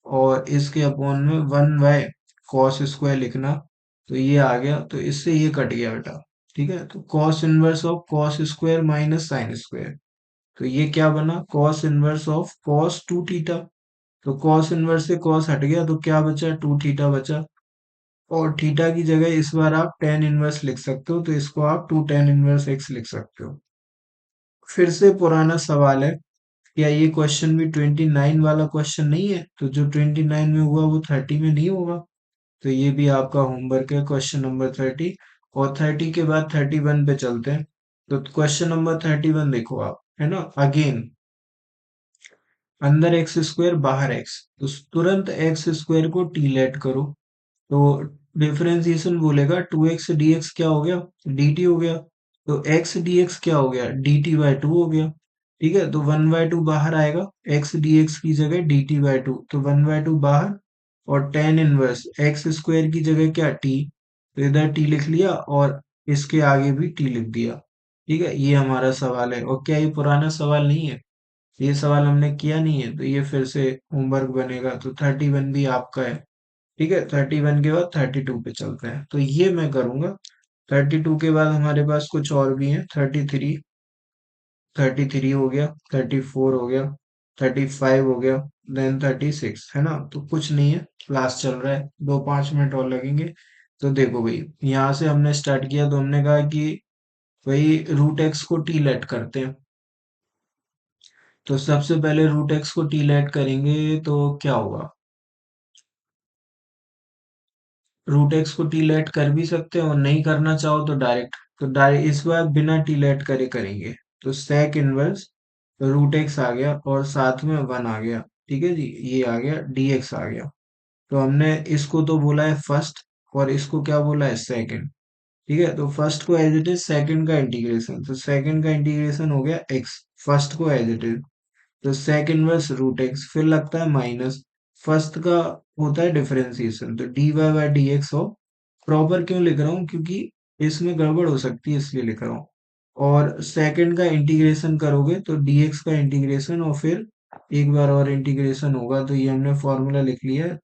और इसके अपॉन में वन बाय कॉस स्क्वायर लिखना। तो ये आ गया, तो इससे ये कट गया बेटा। ठीक है। तो cos inverse of cos square minus sine square, तो ये क्या बना, cos inverse of cos two theta. तो कॉस इनवर्स से कॉस हट गया, तो क्या बचा, टू थीटा बचा। और थीटा की जगह इस बार आप टेन इनवर्स लिख सकते हो, तो इसको आप टू टेन इनवर्स एक्स लिख सकते हो। फिर से पुराना सवाल है, क्या ये क्वेश्चन भी 29 वाला क्वेश्चन नहीं है? तो जो 29 में हुआ वो 30 में नहीं होगा। तो ये भी आपका होमवर्क है, क्वेश्चन नंबर 30। और 30 के बाद 31 पे चलते हैं। तो क्वेश्चन नंबर 31 देखो आप, है ना। अगेन, अंदर एक्स स्क्वायर बाहर एक्स, तो तुरंत एक्स स्क्वायर को टी लेट करो। तो डिफरेंशिएशन बोलेगा 2x dx क्या हो गया, dt हो गया। तो x dx क्या हो गया, dt बाय 2 हो गया। ठीक है, तो 1/2 बाहर आएगा, x dx की जगह dt बाय 2, तो 1/2 बाहर। और tan इनवर्स एक्स स्क्वायर की जगह क्या, t, तो इधर t लिख लिया और इसके आगे भी t लिख दिया। ठीक है, ये हमारा सवाल है। और क्या ये पुराना सवाल नहीं है, ये सवाल हमने किया नहीं है, तो ये फिर से होमवर्क बनेगा। तो 31 भी आपका है। ठीक है, 31 के बाद 32 पे चलते हैं, तो ये मैं करूंगा। 32 के बाद हमारे पास कुछ और भी है। 33, 33 हो गया, 34 हो गया, 35 हो गया, देन 36, है ना। तो कुछ नहीं है, क्लास चल रहा है, 2-5 मिनट और लगेंगे। तो देखो भाई, यहाँ से हमने स्टार्ट किया, तो हमने कहा कि भाई रूट एक्स को टी लेट करते हैं। तो सबसे पहले रूट एक्स को टी लेट करेंगे तो क्या होगा, रूट एक्स को टी लेट कर भी सकते हैं और नहीं करना चाहो तो डायरेक्ट, तो डायरेक्ट इस बार बिना टी लेट करे करेंगे। तो सेक इनवर्स रूट एक्स आ गया और साथ में 1 आ गया। ठीक है जी, ये आ गया, डी एक्स आ गया। तो हमने इसको तो बोला है फर्स्ट, और इसको क्या बोला है, सेकंड। ठीक है, तो फर्स्ट को एज इट इज, सेकंड का इंटीग्रेशन, तो सेकंड का इंटीग्रेशन हो गया एक्स, फर्स्ट को एज इट इज। तो सेक इनवर्स रूट एक्स, फिर लगता है माइनस, फर्स्ट का होता है डिफरेंशिएशन, तो d y by d x हो। प्रॉपर क्यों लिख रहा हूँ, क्योंकि इसमें गड़बड़ हो सकती है, इसलिए लिख रहा हूँ। और सेकंड का इंटीग्रेशन करोगे तो dx का इंटीग्रेशन, और फिर एक बार और इंटीग्रेशन होगा, तो ये हमने फॉर्मूला लिख लिया है।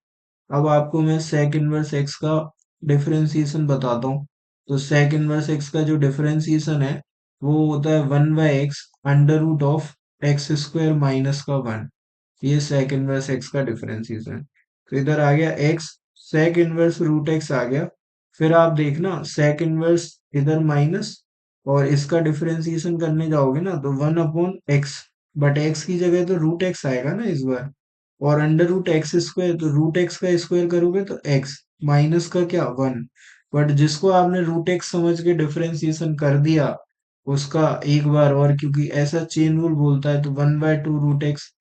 अब आपको मैं सेक इनवर्स एक्स का डिफरेंशिएशन बताता हूँ। तो सेक इनवर्स एक्स का जो डिफरेंशिएशन है, वो होता है 1/x under root of x square minus का 1। ये सेक इनवर्स एक्स का डिफरेंशिएशन। तो इधर आ गया x, sec inverse root x आ गया। फिर आप देखना सेक इनवर्स इधर माइनस, और इसका डिफरेंशिएशन करने जाओगे ना तो 1/x, बट x की जगह तो रूट एक्स आएगा ना इस बार। और अंडर रूट एक्स स्क्वायर, तो रूट एक्स का स्क्वायर करोगे तो एक्स, माइनस का क्या, 1। बट जिसको आपने रूट एक्स समझ के डिफरेंशिएशन कर दिया, उसका एक बार और, क्योंकि ऐसा चेन रूल बोलता है, तो 1/2 रूट एक्स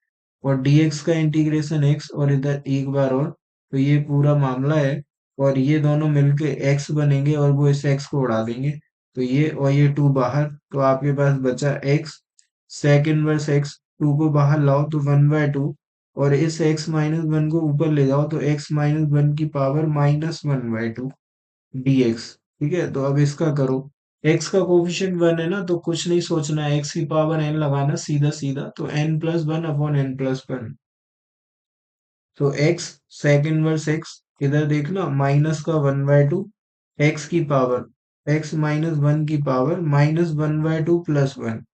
और dx का इंटीग्रेशन x, और इधर एक बार और। तो ये पूरा मामला है, और ये दोनों मिलके x बनेंगे और वो इस x को उड़ा देंगे। तो ये और ये 2 बाहर, तो आपके पास बचा x, सेक इनवर्स x, 2 को बाहर लाओ तो 1/2, और इस x माइनस 1 को ऊपर ले जाओ तो x माइनस 1 की पावर -1/2 dx। ठीक है, तो अब इसका करो। x का कोफिशिएंट 1 है ना, तो कुछ नहीं सोचना है, x की पावर n लगाना सीधा सीधा, तो n+1/n+1। तो x, सेक इनवर्स x, इधर देखना माइनस का 1/2, x की पावर, x-1 की पावर -1/2 +1।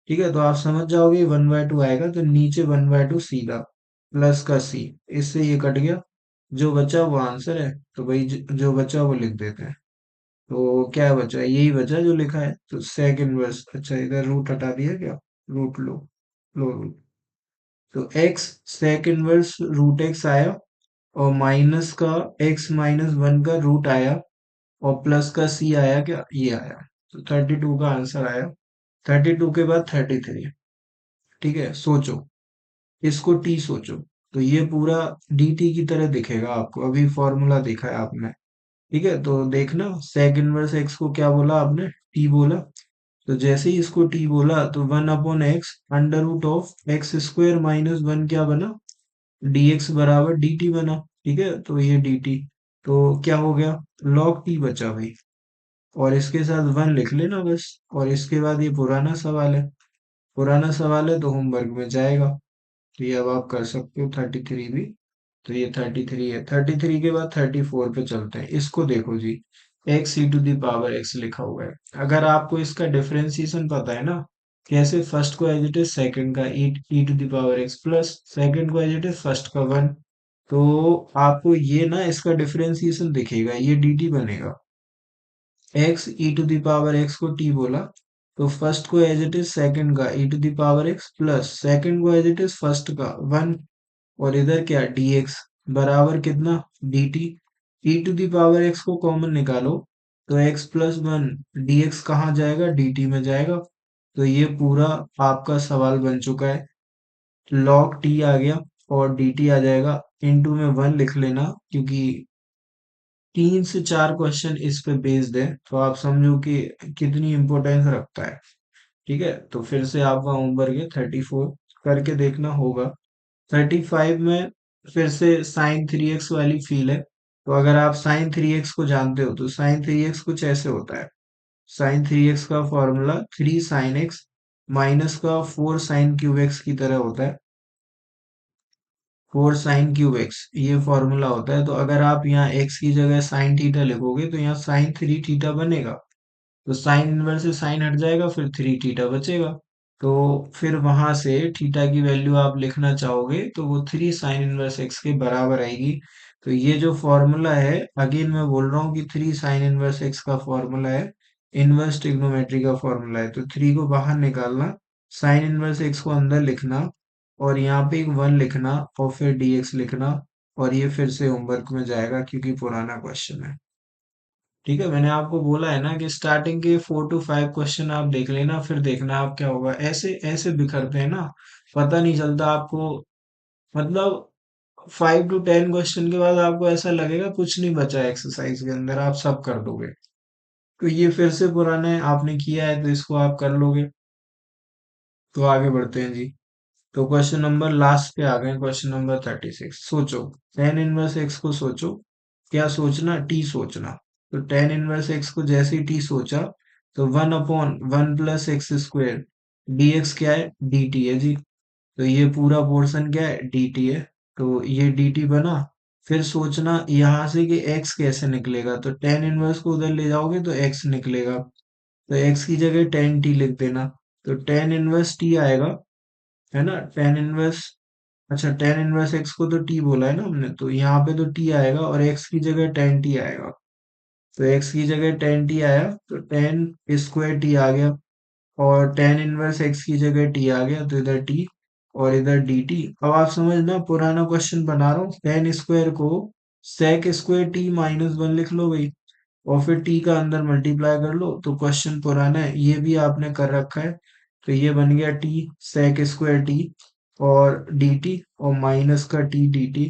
ठीक है, तो आप समझ जाओगे 1/2 आएगा, तो नीचे 1/2 सीधा, प्लस का c, इससे ये कट गया। जो बचा वो आंसर है, तो भाई जो बचा वो लिख देते हैं। तो क्या बचा, यही बचा जो लिखा है, तो सेक इनवर्स, अच्छा इधर रूट हटा दिया क्या, रूट लो, लो रूट। तो x sec inverse root x आया, और माइनस का x-1 का रूट आया, और प्लस का c आया, क्या ये आया। तो 32 का आंसर आया। 32 के बाद 33। ठीक है, सोचो, इसको t सोचो, तो ये पूरा dt की तरह दिखेगा आपको, अभी फॉर्मूला देखा है आपने। ठीक है, तो देखना सेक इनवर्स x को क्या बोला आपने, t बोला। तो जैसे ही इसको t बोला तो 1/x under root of x square minus 1 क्या बना, dx बराबर dt बना। ठीक है, तो ये dt, तो क्या हो गया, log t बचा भाई, और इसके साथ 1 लिख लेना बस। और इसके बाद ये पुराना सवाल है, पुराना सवाल है तो होमवर्क में जाएगा। तो ये अब आप कर सकते हो 33 भी। तो ये 33 है। 33 के बाद 34 पे चलते हैं, इसको देखो जी, x e to the power x लिखा हुआ है। अगर आपको इसका डिफरेंशिएशन पता है ना, कैसे, फर्स्ट को एज इट इज सेकंड का e to the power x plus second को एज इट इज फर्स्ट का 1, तो आपको ये ना इसका डिफरेंशिएशन दिखेगा, ये dt बनेगा। X e to the power x को t बोला, तो फर्स्ट को एज इट इज सेकंड का e to the power x plus second को एज इट इज फर्स्ट का 1, और इधर क्या dx बराबर कितना dt। E to the power x को कॉमन निकालो तो x plus one d x कहाँ जाएगा, डी टी में जाएगा। तो ये पूरा आपका सवाल बन चुका है। लॉग टी आ गया और डी टी आ जाएगा। इनटू में वन लिख लेना, क्योंकि 3 से 4 क्वेश्चन इस पे बेस्ड है, तो आप समझो कि कितनी इंपॉर्टेंस रखता है। ठीक है, तो फिर से आपका होमवर्क है 34 करके देखना होगा। 35 में फिर से साइन थ्री एक्स वाली फील है। तो अगर आप साइन थ्री एक्स को जानते हो तो साइन थ्री एक्स कुछ ऐसे होता है। साइन थ्री एक्स का फॉर्मूला 3 sin x माइनस का 4 sin क्यूब एक्स की तरह होता है। 4 sin क्यूब एक्स ये फॉर्मूला होता है। तो अगर आप यहाँ एक्स की जगह साइन थीटा लिखोगे तो यहाँ साइन थ्री थीटा बनेगा। तो साइन इनवर्स से साइन हट जाएगा, फिर थ्री थीटा बचेगा। तो फिर वहां से थीटा की वैल्यू आप लिखना चाहोगे तो वो 3 sin इनवर्स एक्स के बराबर आएगी। तो ये जो फॉर्मूला है, अगेन मैं बोल रहा हूँ कि 3 sin इनवर्स एक्स का फॉर्मूला है, इनवर्स ट्रिग्नोमेट्री का फॉर्मूला है। तो थ्री को बाहर निकालना, साइन इनवर्स एक्स को अंदर लिखना, और यहाँ पे एक वन लिखना, और फिर dx लिखना। और ये फिर से होमवर्क में जाएगा क्योंकि पुराना क्वेश्चन है। ठीक है, मैंने आपको बोला है ना कि स्टार्टिंग के 4 to 5 क्वेश्चन आप देख लेना, फिर देखना आप क्या होगा। ऐसे ऐसे बिखरते हैं ना, पता नहीं चलता आपको। मतलब 5 to 10 क्वेश्चन के बाद आपको ऐसा लगेगा कुछ नहीं बचा है एक्सरसाइज के अंदर, आप सब कर दोगे। तो ये फिर से पुराने आपने किया है तो इसको आप कर लोगे। तो आगे बढ़ते हैं जी। तो क्वेश्चन नंबर लास्ट पे आ गए, क्वेश्चन नंबर 36। सोचो, टेन इनवर्स एक्स को सोचो। क्या सोचना, टी सोचना। तो टेन इनवर्स एक्स को जैसे ही टी सोचा तो 1/1 + x² डी एक्स क्या है, डी टी है जी। तो ये पूरा पोर्शन क्या है, डी टी है। तो ये डी टी बना। फिर सोचना यहाँ से कि x कैसे निकलेगा। तो टेन इनवर्स को उधर ले जाओगे तो x निकलेगा। तो x की जगह टेन टी लिख देना। तो टेन इनवर्स टी आएगा, है ना। टेन इनवर्स, अच्छा टेन इनवर्स एक्स को तो टी बोला है ना हमने, तो यहाँ पे तो टी आएगा और एक्स की जगह टेन टी आएगा। तो एक्स की जगह टेन टी आया तो टेन स्क्वायर टी आ गया, और टेन इनवर्स एक्स की जगह टी आ गया तो इधर टी और इधर डी टी। अब आप समझना, पुराना क्वेश्चन बना रहा हूँ। टेन स्क्वायर को sec square t minus one लिख लो भाई, और फिर टी का अंदर मल्टीप्लाई कर लो। तो क्वेश्चन पुराना है, ये भी आपने कर रखा है। तो ये बन गया टी सेक स्क्वायर टी और डी टी और माइनस का टी डी टी।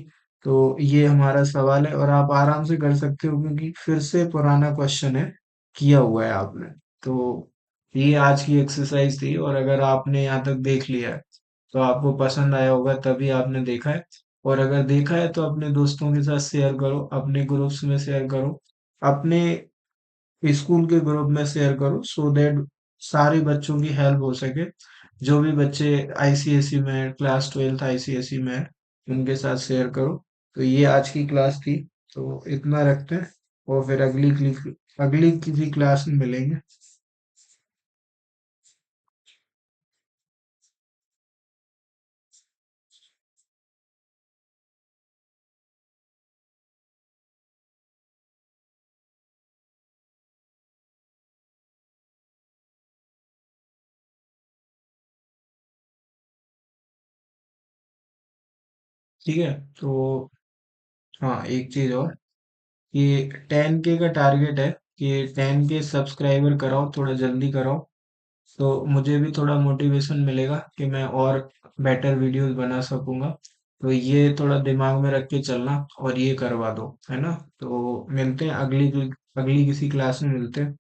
तो ये हमारा सवाल है और आप आराम से कर सकते हो क्योंकि फिर से पुराना क्वेश्चन है, किया हुआ है आपने। तो ये आज की एक्सरसाइज थी, और अगर आपने यहाँ तक देख लिया है तो आपको पसंद आया होगा, तभी आपने देखा है। और अगर देखा है तो अपने दोस्तों के साथ शेयर करो, अपने ग्रुप्स में शेयर करो, अपने स्कूल के ग्रुप में शेयर करो, सो दैट सारे बच्चों की हेल्प हो सके। जो भी बच्चे आईसीएसई में है, क्लास 12th आईसीएसई में है, उनके साथ शेयर करो। तो ये आज की क्लास थी, तो इतना रखते हैं, और फिर अगली किसी क्लास में मिलेंगे। ठीक है, तो हाँ एक चीज और, कि 10K का टारगेट है, कि 10K सब्सक्राइबर कराओ, थोड़ा जल्दी कराओ। तो मुझे भी थोड़ा मोटिवेशन मिलेगा कि मैं और बेटर वीडियोस बना सकूंगा। तो ये थोड़ा दिमाग में रख के चलना और ये करवा दो, है ना। तो मिलते हैं अगली अगली किसी क्लास में मिलते हैं।